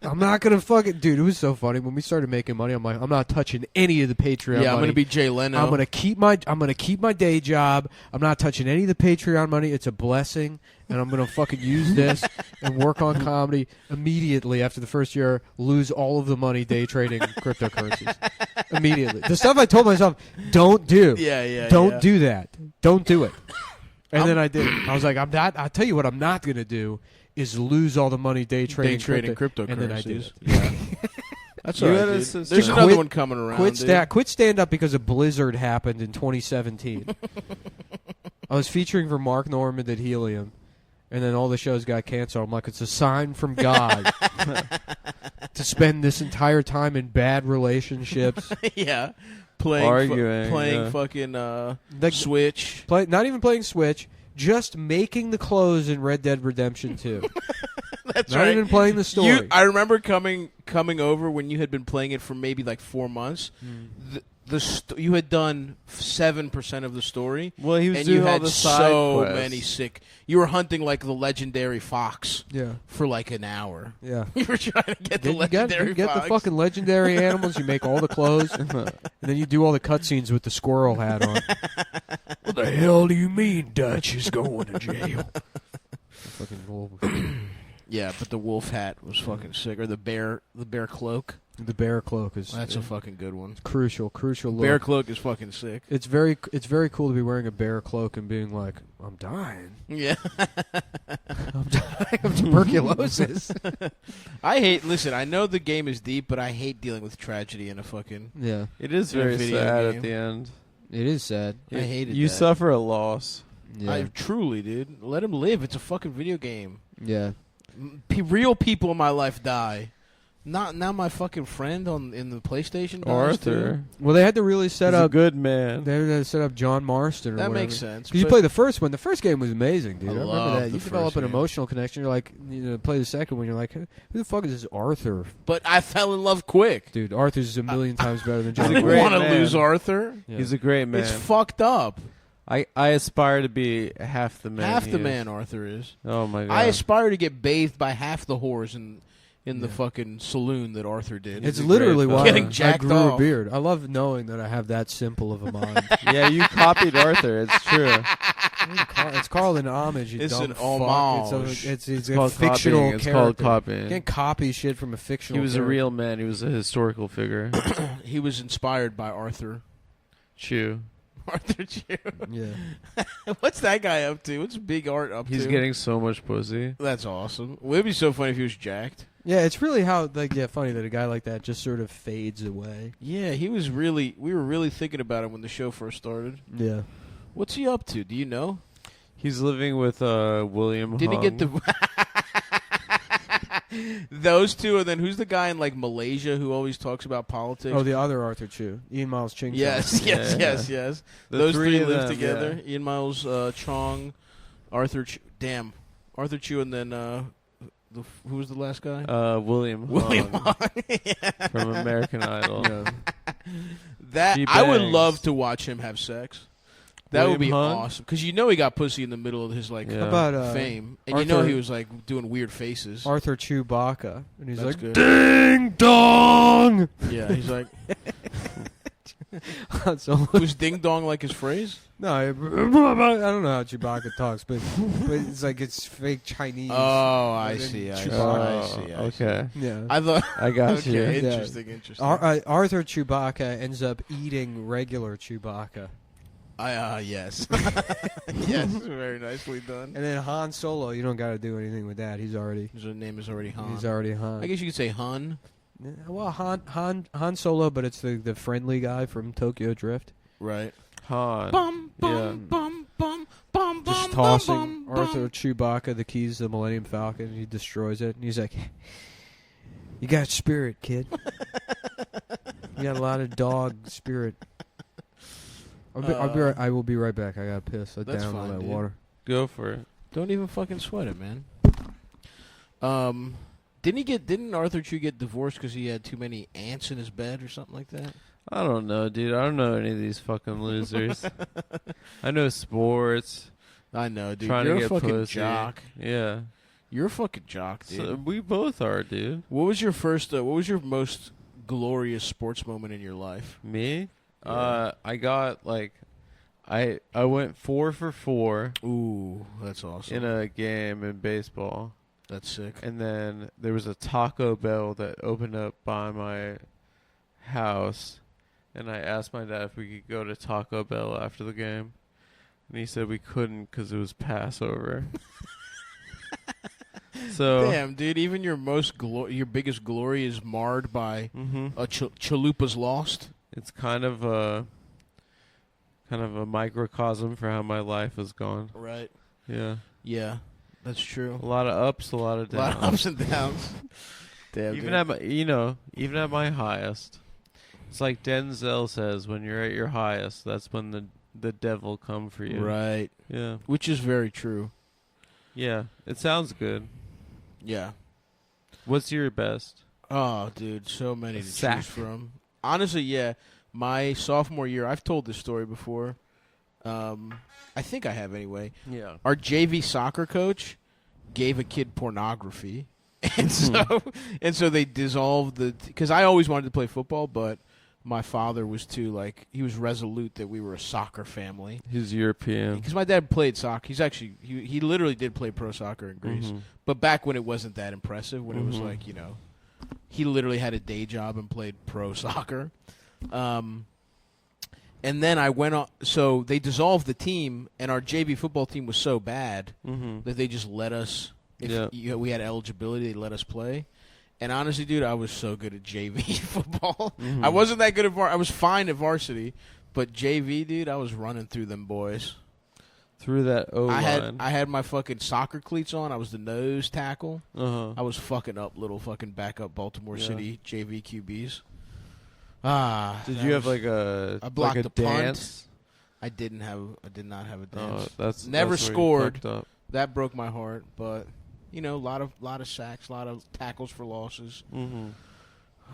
I'm not gonna fucking dude. It was so funny when we started making money. I'm like, I'm not touching any of the Patreon. Yeah, money. I'm gonna be Jay Leno. I'm gonna keep my day job. I'm not touching any of the Patreon money. It's a blessing, and I'm gonna fucking use this and work on comedy immediately after the first year. Lose all of the money day trading cryptocurrencies immediately. The stuff I told myself, don't do. Don't do that. Don't do it. And then I did it. I was like, I'm not. I'll tell you what, I'm not gonna do is lose all the money day trading cryptocurrencies. And then I did it. Yeah. That's all right, dude. There's another one coming around. Quit stand up because a blizzard happened in 2017. I was featuring for Mark Normand at Helium, and then all the shows got canceled. I'm like, it's a sign from God to spend this entire time in bad relationships. Yeah. Arguing, fucking Switch. Not even playing Switch, just making the clothes in Red Dead Redemption 2. That's Not right. even playing the story. I remember coming over when you had been playing it for maybe like 4 months. You had done 7% of the story. Well, he was and doing you all had the side so quests. many sick. You were hunting like the legendary fox. Yeah. For like an hour. Yeah. You were trying to get the You legendary get fox. the fucking legendary animals. You make all the clothes, and then you do all the cutscenes with the squirrel hat on. What the hell do you mean Dutch is going to jail? Fucking wolf. Yeah, but the wolf hat was fucking sick, or the bear cloak. The bear cloak is That's a fucking good one. crucial look. Bear cloak is fucking sick. It's very cool to be wearing a bear cloak and being like, I'm dying. Yeah. I'm dying of tuberculosis. Listen, I know the game is deep, but I hate dealing with tragedy in a fucking... Yeah. It is In a very video sad game. at the end. It is sad. I hated You that. suffer a loss. Yeah. I truly, dude. Let him live. It's a fucking video game. Yeah. Real people in my life die. Not now. My fucking friend in the PlayStation dies Arthur. too. Well, they had to really set He's a up. good man. They had to set up John Marston. Or That whatever. makes sense. Because you but play the first one. The first game was amazing, dude. I I remember love that. the You develop first an game. emotional connection. You're like, play the second one. You're like, who the fuck is this Arthur? But I fell in love quick. Dude, Arthur's a million times better than I John. a don't great want to man. lose Arthur. Yeah. He's a great man. It's fucked up. I aspire to be half the man. Half he the is. man Arthur is. Oh my god. I aspire to get bathed by half the whores in the Yeah. fucking saloon that Arthur did. It's a literally great why Getting I jacked grew off. a beard. I love knowing that I have that simple of a mind. Yeah, you copied Arthur. It's true. It's called an homage. You It's dumb an fuck. homage. It's a called fictional copying. It's character. called You copying. can't copy shit from a fictional. He was a character. real man. He was a historical figure. He was inspired by Arthur. Chew. Arthur Chew. Yeah. What's that guy up to? What's Big Art up He's to? getting so much pussy. That's awesome. It would be so funny if he was jacked. Yeah, it's really funny that a guy like that just sort of fades away. Yeah, he was really... We were really thinking about him when the show first started. Yeah. What's he up to? Do you know? He's living with William Did he Hung. get the... Those two, and then who's the guy in like Malaysia who always talks about politics? Oh, the other Arthur Chu, Ian Miles Ching. yes, yes, Yeah. yes. The Those three three of live them, together. yeah. Ian Miles Chong, Arthur Chu. Damn. Arthur Chu, and then who was the last guy? William William Hung Hung. from American Idol. Yeah. That She I would bangs. love to watch him have sex. That would William be Hung? awesome because you know he got pussy in the middle of his like Yeah. How about fame, and Arthur, you know he was like doing weird faces. Arthur Chewbacca, and he's That's like, good. "Ding dong." Yeah, he's like, So was ding dong like his phrase? no, I don't know how Chewbacca talks, but it's like it's fake Chinese. Oh, I And then see. I see. Chewbacca. I see. I see. Okay. Yeah. I thought. I got Okay, you. interesting. Interesting. Arthur Chewbacca ends up eating regular Chewbacca. Yes. Yes, very nicely done. And then Han Solo, you don't got to do anything with that. His name is already Han. He's already Han. I guess you could say Han. Yeah, well, Han Solo, but it's the friendly guy from Tokyo Drift. Right. Han. Bum, bum, Yeah. bum, bum, bum, Just bum, tossing bum, bum, Arthur Chewbacca the keys to the Millennium Falcon, and he destroys it. And he's like, "You got spirit, kid. You got a lot of dog spirit." I will be right back. I got to piss. I That's downed all fine, that dude. water. Go for it. Don't even fucking sweat it, man. Didn't Arthur Chu get divorced because he had too many ants in his bed or something like that? I don't know, dude. I don't know any of these fucking losers. I know sports. I know, dude. Trying You're to a get fucking pussy. jock. Yeah. You're a fucking jock, dude. So we both are, dude. What was your most glorious sports moment in your life? Me? Yeah. I got like, I went 4 for 4 Ooh, that's awesome. in a game in baseball. That's sick. And then there was a Taco Bell that opened up by my house. And I asked my dad if we could go to Taco Bell after the game. And he said we couldn't because it was Passover. So damn, dude, even your your biggest glory is marred by a chalupa's lost. It's kind of a microcosm for how my life has gone. Right. Yeah. Yeah, that's true. A lot of ups, a lot of downs. A lot of ups and downs. Damn, Even dude. even at my highest. It's like Denzel says, when you're at your highest, that's when the devil come for you. Right. Yeah. Which is very true. Yeah. It sounds good. Yeah. What's your best? Oh, dude, so many to Sack. choose from. Honestly, yeah. My sophomore year, I've told this story before. I think I have anyway. Yeah. Our JV soccer coach gave a kid pornography. And so they dissolved because I always wanted to play football, but my father was he was resolute that we were a soccer family. He's European. Because my dad played soccer. He's actually, he literally did play pro soccer in Greece. Mm-hmm. But back when it wasn't that impressive, when it was he literally had a day job and played pro soccer. And then I went on, so they dissolved the team, and our JV football team was so bad that they just let us, we had eligibility, they let us play. And honestly, dude, I was so good at JV football. I wasn't that good at I was fine at varsity, but JV, dude, I was running through them boys. Through that O-line. I had my fucking soccer cleats on. I was the nose tackle. Uh-huh. I was fucking up little fucking backup Baltimore City JV QBs. Did you have I blocked like a the punt. dance? I did not have a dance. That's never that's where you scored. fucked up. That broke my heart, but a lot of sacks, a lot of tackles for losses. Mm-hmm.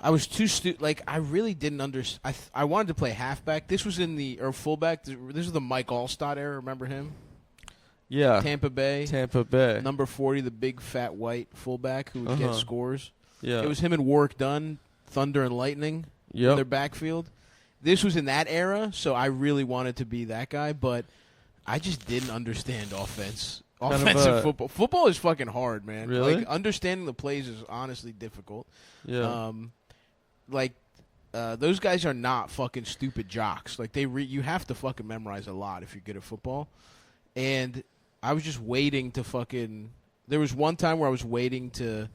I was too I really didn't understand. I wanted to play halfback. This was or fullback. This was the Mike Allstott era. Remember him? Yeah. Tampa Bay. Number 40, the big fat white fullback who would get scores. Yeah. It was him and Warwick Dunn, Thunder and Lightning in their backfield. This was in that era, so I really wanted to be that guy, but I just didn't understand offensive football. Football is fucking hard, man. Really? Like, understanding the plays is honestly difficult. Yeah. Those guys are not fucking stupid jocks. Like, you have to fucking memorize a lot if you're good at football. And I was just waiting to fucking... There was one time where I was waiting to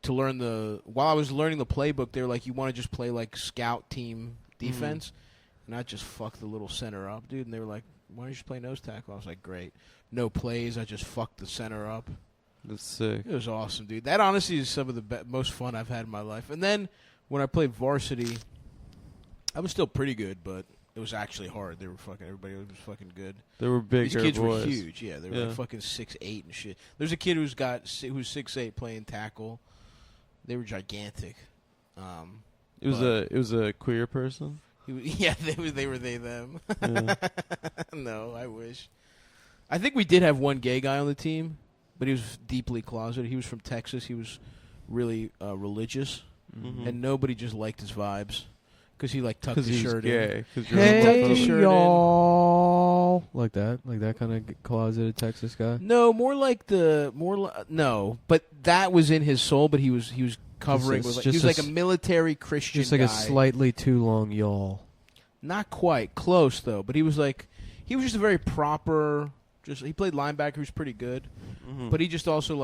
learn while I was learning the playbook, they were like, you want to just play like scout team defense? And I just fucked the little center up, dude. And they were like, why don't you just play nose tackle? I was like, great. No plays. I just fucked the center up. That's sick. It was awesome, dude. That honestly is some of the most fun I've had in my life. And then when I played varsity, I was still pretty good, but it was actually hard. Everybody was fucking good. They were bigger These kids boys. were huge. Yeah, they were like fucking 6'8" and shit. There's a kid who's 6'8" playing tackle. They were gigantic. It was a queer person. They were them. Yeah. No, I wish. I think we did have one gay guy on the team, but he was deeply closeted. He was from Texas. He was really religious, and nobody just liked his vibes because he tucked his shirt in. Hey, y'all. Like that kind of closeted Texas guy. No, no. But that was in his soul. But he was covering. He was like a military Christian. Just like guy. a slightly too long y'all. Not quite close though. But he was just a very proper. He played linebacker. He was pretty good. But he just also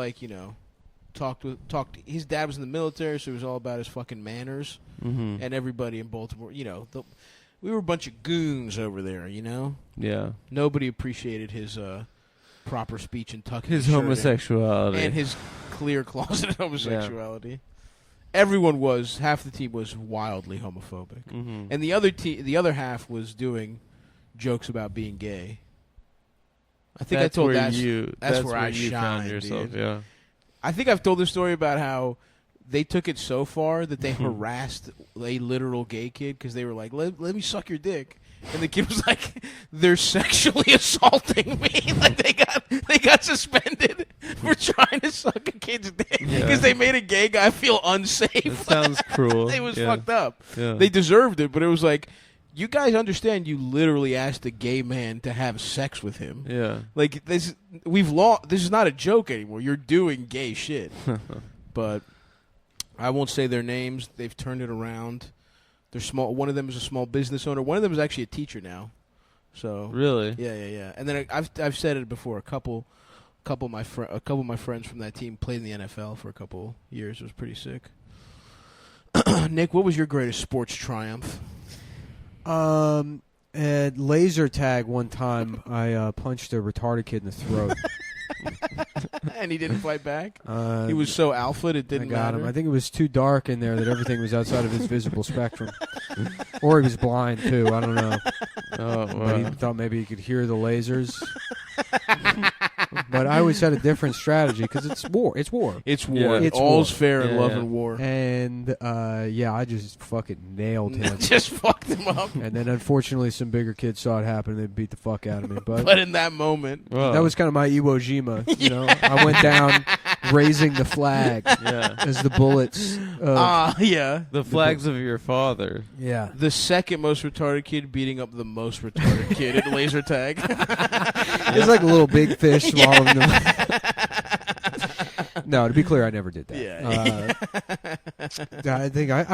talked. His dad was in the military, so it was all about his fucking manners. And everybody in Baltimore, we were a bunch of goons over there. Yeah. Nobody appreciated his proper speech and tucking his shirt in. homosexuality And his clear closeted homosexuality. Yeah. Everyone half the team was wildly homophobic, and the other half was doing jokes about being gay. I think I told that's where I you shine, found yourself. dude. Yeah. I think I've told the story about how they took it so far that they harassed a literal gay kid because they were like, let me suck your dick. And the kid was like, they're sexually assaulting me. Like they got suspended for trying to suck a kid's dick because they made a gay guy feel unsafe. That sounds cruel. It was fucked up. Yeah. They deserved it, but it was like, you guys understand you literally asked a gay man to have sex with him. Yeah. Like this is not a joke anymore. You're doing gay shit. But I won't say their names. They've turned it around. They're small. One of them is a small business owner. One of them is actually a teacher now. So Really? yeah. And then I've said it before. A couple of my friends from that team played in the NFL for a couple years. It was pretty sick. Nick, what was your greatest sports triumph? At laser tag one time, I punched a retarded kid in the throat. And he didn't fight back? He was so alpha it didn't matter? him. I think it was too dark in there that everything was outside of his visible spectrum. Or he was blind, too. I don't know. Oh, But he wow. thought maybe he could hear the lasers. But I always had a different strategy because it's war. It's war. It's war. Yeah. It's All's war. fair in Yeah, love yeah. and war. And, I just fucking nailed him. Just fucked him up. And then, unfortunately, some bigger kids saw it happen and they beat the fuck out of me. But in that moment, Wow. that was kind of my Iwo Jima, you know. I went down raising the flag Yeah. as the bullets. yeah. The flags of your father. Yeah. The second most retarded kid beating up the most retarded kid at laser tag. It's like a little big fish swallowing them. No, to be clear, I never did that. Yeah. I think I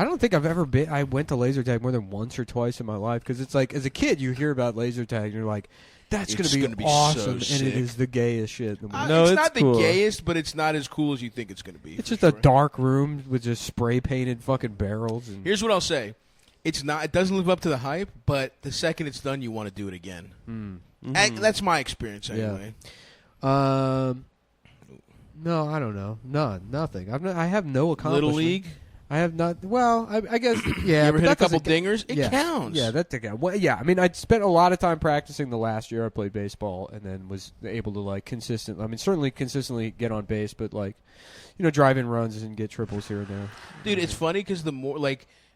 don't think I've ever been. I went to laser tag more than once or twice in my life because it's like as a kid you hear about laser tag and you're like, that's It's gonna gonna be be awesome, so and it sick. is the gayest shit. In the world. No, it's it's not cool. the gayest, but it's not as cool as you think it's going to be. It's for just a sure. dark room with just spray painted fucking barrels. And Here's what I'll say. It doesn't live up to the hype, but the second it's done, you want to do it again. That's my experience anyway. No, I don't know. Nothing. I have no accomplishment. Little League? I have not. Well, I guess yeah. You ever but hit a that couple doesn't dingers? It yes. counts. Yeah, that counts. Well, yeah. I mean, I spent a lot of time practicing the last year I played baseball, and then was able to certainly consistently get on base, but drive in runs and get triples here and there. Dude, it's funny because the more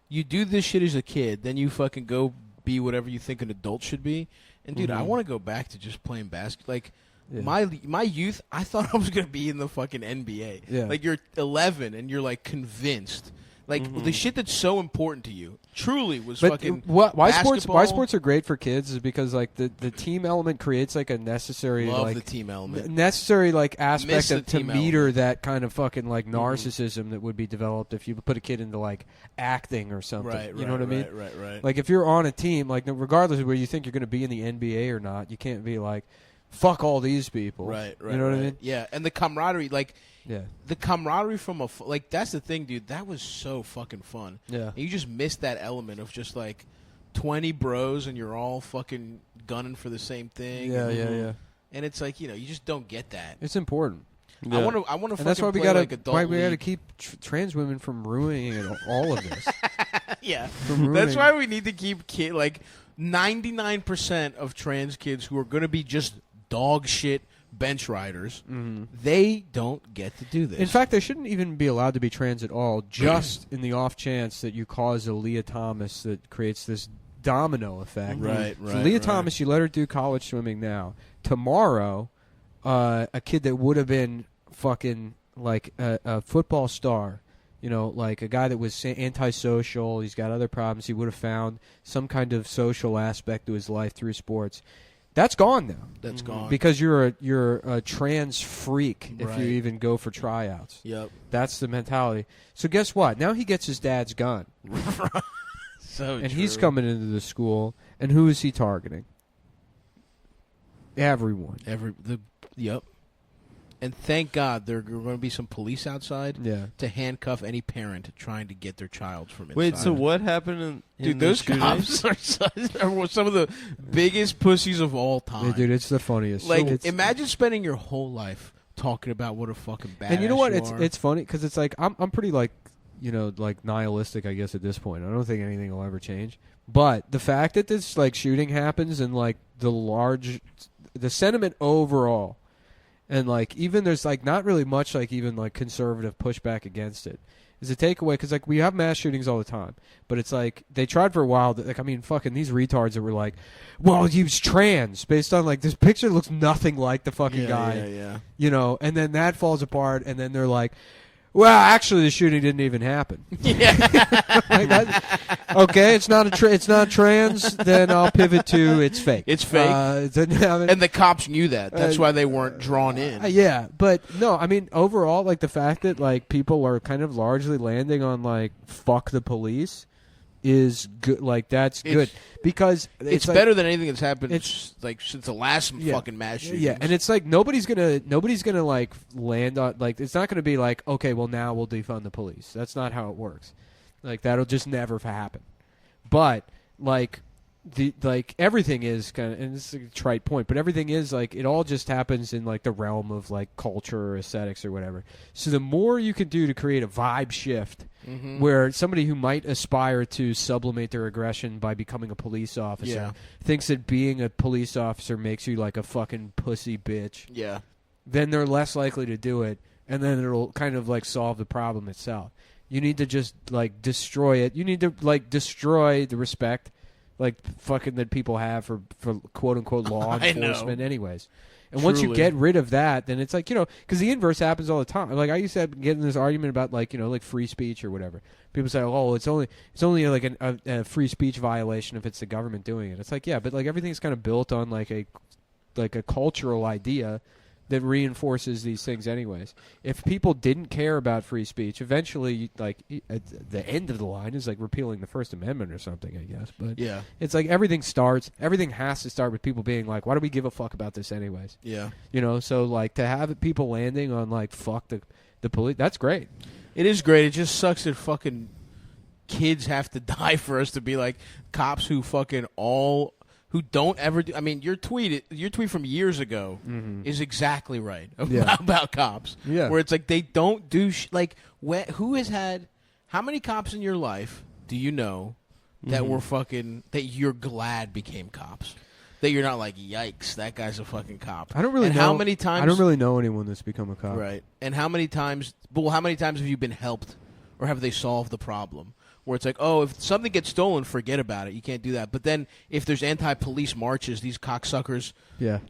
you do this shit as a kid, then you fucking go be whatever you think an adult should be. And dude, I want to go back to just playing basketball. Yeah. My youth, I thought I was gonna be in the fucking NBA. Yeah. Like you're 11 and you're like convinced. Like the shit that's so important to you truly was fucking why basketball. sports are great for kids is because like the team element creates like a necessary Love the team element. necessary like Miss aspect the to team meter element. that kind of fucking like narcissism that would be developed if you put a kid into like acting or something. Right, you know what I mean? Right. Like if you're on a team, like regardless of where you think you're going to be in the NBA or not, you can't be like, fuck all these people. Right. You know what I mean? Yeah, and the camaraderie, Yeah. the camaraderie from that's the thing, dude. That was so fucking fun. Yeah. And you just missed that element of just 20 bros and you're all fucking gunning for the same thing. Yeah, and, yeah. And it's like, you just don't get that. It's important. Yeah. I want to And fucking that's why we play gotta adult why we gotta league. keep trans women from ruining all of this. Yeah. From That's ruining- why we need to keep 99% of trans kids who are going to be just dog shit bench riders, they don't get to do this. In fact, they shouldn't even be allowed to be trans at all, just in the off chance that you cause a Leah Thomas that creates this domino effect. Right, So Leah right. Thomas, you let her do college swimming now. Tomorrow, a kid that would have been fucking like a football star, like a guy that was antisocial, he's got other problems, he would have found some kind of social aspect to his life through sports. That's gone now. That's gone. Because you're a trans freak if Right. you even go for tryouts. Yep. That's the mentality. So guess what? Now he gets his dad's gun, So and he's coming into the school. And who is he targeting? Everyone. Yep. And thank God there are going to be some police outside Yeah. to handcuff any parent trying to get their child from inside. Wait, so what happened in Dude, the those shooting? cops are some of the biggest pussies of all time. Yeah, dude, it's the funniest. Imagine spending your whole life talking about what a fucking badass and you know what? are. It's funny because it's like I'm pretty like like nihilistic, I guess, at this point. I don't think anything will ever change. But the fact that this like shooting happens and like the sentiment overall, and like even there's like not really much like even like conservative pushback against it, is a takeaway, because like we have mass shootings all the time, but it's like they tried for a while. Like I mean, fucking these retards that were like, well, he was trans, based on like this picture looks nothing like the fucking guy, and then that falls apart, and then they're like, well, actually, the shooting didn't even happen. Yeah. Okay, it's not trans. Then I'll pivot to it's fake. It's fake. And the cops knew that. That's why they weren't drawn in. Yeah, but no, I mean, overall, like the fact that like people are kind of largely landing on like fuck the police is good. Like that's good, because it's like, better than anything that's happened like since the last fucking mass shooting. Yeah, and it's like nobody's gonna like land on, like it's not gonna be like, okay, well now we'll defund the police. That's not how it works. Like that'll just never happen. But like everything is kind of, and this is a trite point, but everything is like it all just happens in like the realm of like culture or aesthetics or whatever. So the more you can do to create a vibe shift, where somebody who might aspire to sublimate their aggression by becoming a police officer thinks that being a police officer makes you like a fucking pussy bitch, then they're less likely to do it, and then it'll kind of like solve the problem itself. You need to just like destroy it. You need to like destroy the respect like fucking that people have for quote unquote law enforcement anyways. And once you get rid of that, then it's like, because the inverse happens all the time. Like I used to get in this argument about like, like free speech or whatever. People say, oh, it's only like a free speech violation if it's the government doing it. It's like, yeah, but like everything's kind of built on like a cultural idea that reinforces these things anyways. If people didn't care about free speech, eventually, like, at the end of the line is like repealing the First Amendment or something, I guess. But it's like everything has to start with people being like, why do we give a fuck about this anyways? Yeah. So like to have people landing on like, fuck the police, that's great. It is great. It just sucks that fucking kids have to die for us to be like cops who fucking who don't ever do. I mean, your tweet from years ago is exactly right about cops. Yeah, where it's like they don't do like who has had how many cops in your life do you know that were fucking that you're glad became cops? That you're not like, yikes, that guy's a fucking cop. I don't really know how many times. I don't really know anyone that's become a cop. Right, and how many times? Well, how many times have you been helped, or have they solved the problem? Where it's like, oh, if something gets stolen, forget about it. You can't do that. But then if there's anti-police marches, these cocksuckers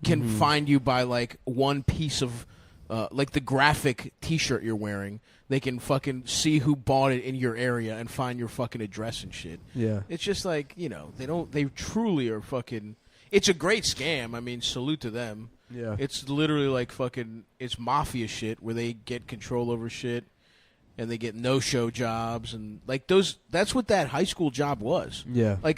can find you by, like, one piece of, like, the graphic T-shirt you're wearing. They can fucking see who bought it in your area and find your fucking address and shit. Yeah. It's just like, they truly are fucking... It's a great scam. I mean, salute to them. Yeah. It's literally like fucking... It's mafia shit where they get control over shit. And they get no-show jobs, and like those. That's what that high school job was. Yeah, like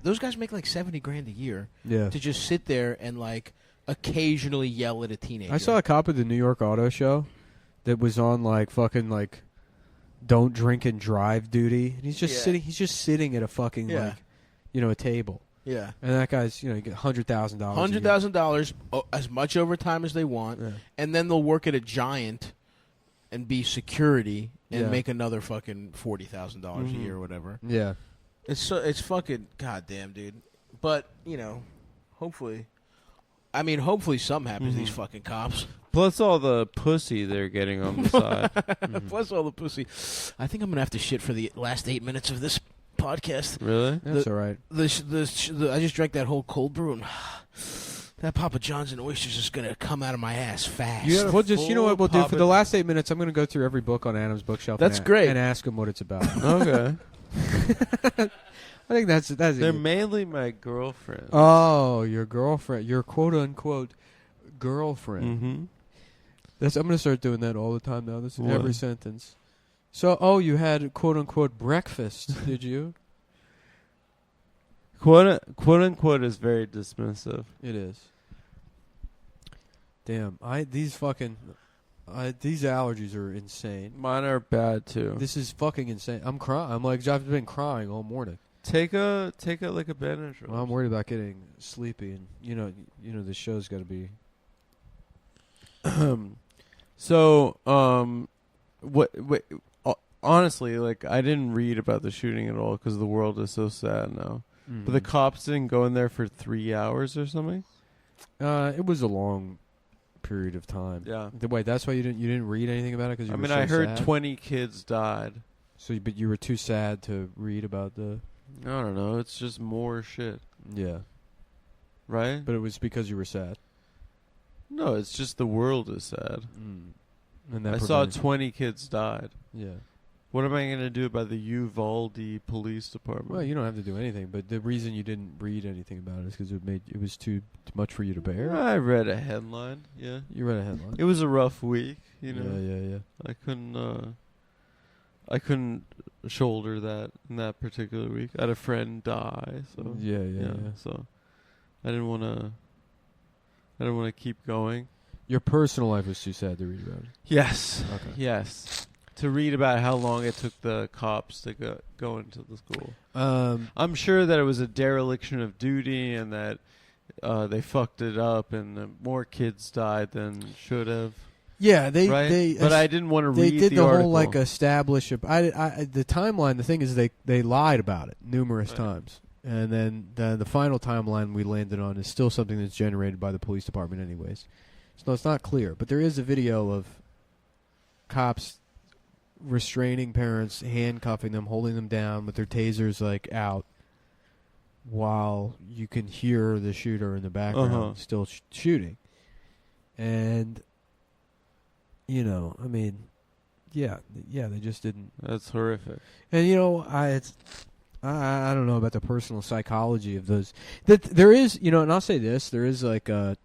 those guys make like $70,000 a year. Yeah, to just sit there and like occasionally yell at a teenager. I saw a cop at the New York Auto Show that was on like fucking like don't drink and drive duty, and he's just sitting. He's just sitting at a fucking like a table. Yeah, and that guy's you get $100,000. $100,000, as much overtime as they want, and then they'll work at a Giant. And be security and make another fucking $40,000 a year or whatever. Yeah, it's fucking goddamn, dude. But hopefully something happens to these fucking cops. Plus all the pussy they're getting on the side. Plus all the pussy. I think I'm gonna have to shit for the last 8 minutes of this podcast. Really? That's all right. I just drank that whole cold brew and. That Papa John's and oysters is going to come out of my ass fast. We'll just, what we'll do? For the last 8 minutes, I'm going to go through every book on Adam's bookshelf. That's great. And ask him what it's about. Okay. I think that's They're mainly my girlfriends. Oh, your girlfriend. Your quote-unquote girlfriend. Mm-hmm. I'm going to start doing that all the time now. This is every sentence. So, you had quote-unquote breakfast, did you? Quote unquote is very dismissive. It is. Damn, these allergies are insane. Mine are bad too. This is fucking insane. I'm crying. I've been crying all morning. Take a like a Benadryl. Well, I'm worried about getting sleepy, and the show's got to be. So what honestly, like, I didn't read about the shooting at all because the world is so sad now. Mm. But the cops didn't go in there for 3 hours or something? It was a long period of time. Yeah. Wait, that's why you didn't read anything about it? Because I mean, I heard 20 kids died. So, but you were too sad to read about the... I don't know. It's just more shit. Yeah. Right? But it was because you were sad. No, it's just the world is sad. And that I saw prevented- 20 kids died. Yeah. What am I going to do about the Uvalde Police Department? Well, you don't have to do anything, but the reason you didn't read anything about it is because it was too much for you to bear. I read a headline. Yeah. You read a headline. It was a rough week, you know. Yeah. I couldn't shoulder that in that particular week. I had a friend die, so Yeah. So I didn't want to keep going. Your personal life was too sad to read about it. Yes. Okay. Yes. To read about how long it took the cops to go into the school. I'm sure that it was a dereliction of duty and that they fucked it up and more kids died than should have. Yeah, But I didn't want to they read did the article. whole like establish the timeline. The thing is, they lied about it numerous times, and then the final timeline we landed on is still something that's generated by the police department, anyways. So it's not clear, but there is a video of cops restraining parents, handcuffing them, holding them down with their tasers like out, while you can hear the shooter in the background still shooting, and. You know, I mean, yeah, they just didn't. That's horrific. And you know, I don't know about the personal psychology of those. That there is, you know, and I'll say this: there is like not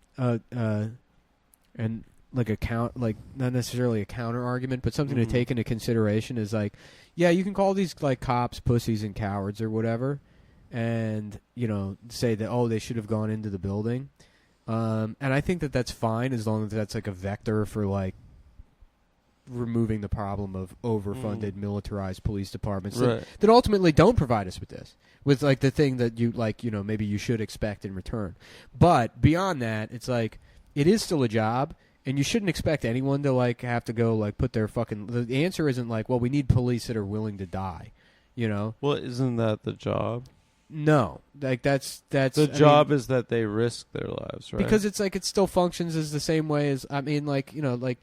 necessarily a counter argument, but something to take into consideration is like, yeah, you can call these like cops pussies and cowards or whatever, and you know, say that they should have gone into the building, and I think that that's fine as long as that's like a vector for like. Removing the problem of overfunded militarized police departments that ultimately don't provide us with this, with like the thing that you like, you know, maybe you should expect in return. But beyond that, it's like it is still a job, and you shouldn't expect anyone to like have to go like put their fucking. The answer isn't like, well, we need police that are willing to die, you know. Well, isn't that the job? No, like that's the job is that they risk their lives, right? Because it's like it still functions as the same way as like you know like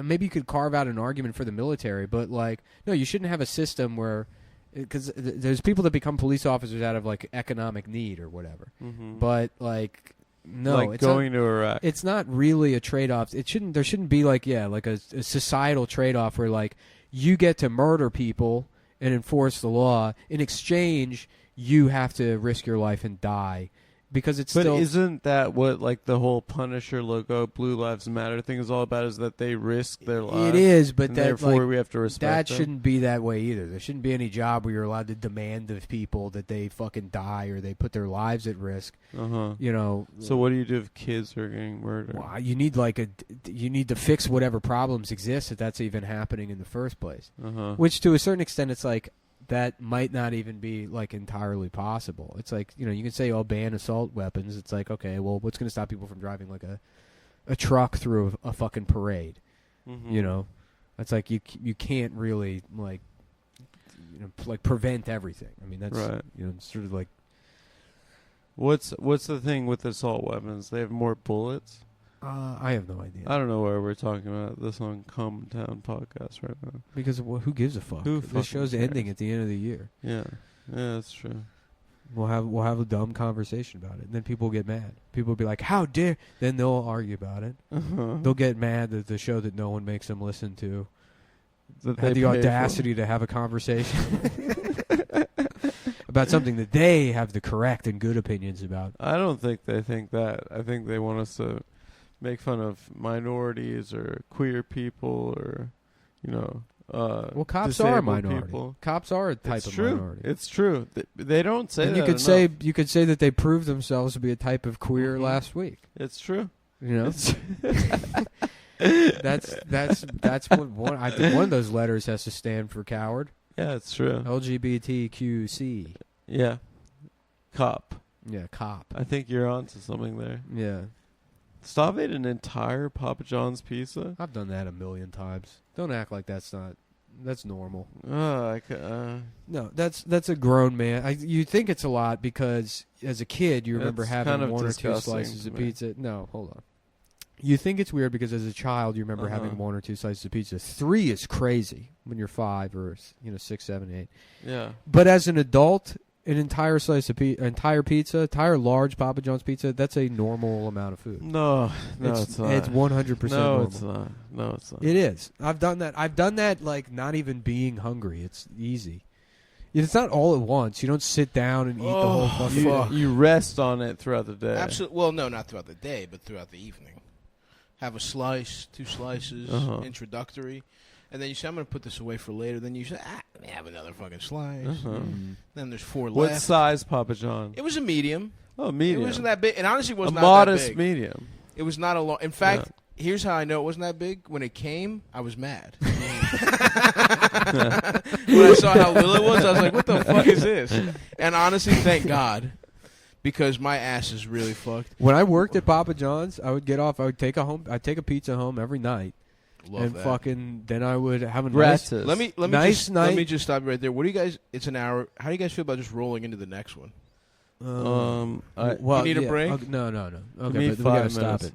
maybe you could carve out an argument for the military, but like no, you shouldn't have a system where because there's people that become police officers out of like economic need or whatever, but like. No, like it's going not, to Iraq. It's not really a trade-off. There shouldn't be like like a societal trade-off where like you get to murder people and enforce the law in exchange. You have to risk your life and die because it's still... But isn't that what like the whole Punisher logo, Blue Lives Matter thing is all about, is that they risk their lives? It is, but therefore we have to respect that shouldn't be that way either. There shouldn't be any job where you're allowed to demand of people that they fucking die or they put their lives at risk. You know. So what do you do if kids are getting murdered? Well, you need to fix whatever problems exist if that's even happening in the first place. Which to a certain extent, it's like... that might not even be like entirely possible. It's like, you know, you can say, ban assault weapons. It's like, okay, well, what's going to stop people from driving like a truck through a fucking parade? You know, it's like you can't really like, you know, like prevent everything. I mean, that's you know, it's sort of like. What's the thing with assault weapons? They have more bullets. I have no idea. I don't know why we're talking about this on Come Town podcast right now. Because who gives a fuck? This show's ending at the end of the year. Yeah, that's true. We'll have a dumb conversation about it, and then people will get mad. People will be like, "How dare?" Then they'll argue about it. They'll get mad that the show that no one makes them listen to had the audacity to have a conversation about something that they have the correct and good opinions about. I don't think they think that. I think they want us to make fun of minorities or queer people or, you know, well, cops are a minority. People. Cops are a type of minority. It's true. They don't say and that enough. You could say that they proved themselves to be a type of queer last week. It's true. You know, that's what one of those letters has to stand for coward. Yeah, it's true. LGBTQC. Yeah, cop. Yeah, cop. I think you're onto something there. Yeah. Stav ate an entire Papa John's pizza. I've done that a million times. Don't act like that's not That's normal. No, that's a grown man. You think it's a lot because as a kid you remember having kind of one or two slices of pizza. No, hold on. You think it's weird because as a child you remember having one or two slices of pizza. 3 is crazy when you're 5 or 6, 7, 8. Yeah. But as an adult, an entire slice of entire pizza, entire large Papa John's pizza, that's a normal amount of food. No, it's not. It's 100% normal. It's not. No, it's not. It is. I've done that like not even being hungry. It's easy. It's not all at once. You don't sit down and eat the whole fucking You rest on it throughout the day. Absolutely. Well, no, not throughout the day, but throughout the evening. Have a slice, 2 slices, introductory. And then you say, I'm going to put this away for later. Then you say, let me have another fucking slice. Then there's 4 left. What size Papa John? It was a medium. Oh, medium. It wasn't that big. It honestly was not modest that big. medium. It was not a long. In fact, here's how I know it wasn't that big. When it came, I was mad. When I saw how little it was, I was like, what the fuck is this? And honestly, thank God. Because my ass is really fucked. When I worked at Papa John's, I would get off. I'd take a pizza home every night. Love and that. fucking then I would have a nice. Let me nice night. Let me just stop you right there. What do you guys? It's an hour. How do you guys feel about just rolling into the next one? Well, you need a break? No. Give Okay, me but we 5 gotta stop minutes. it.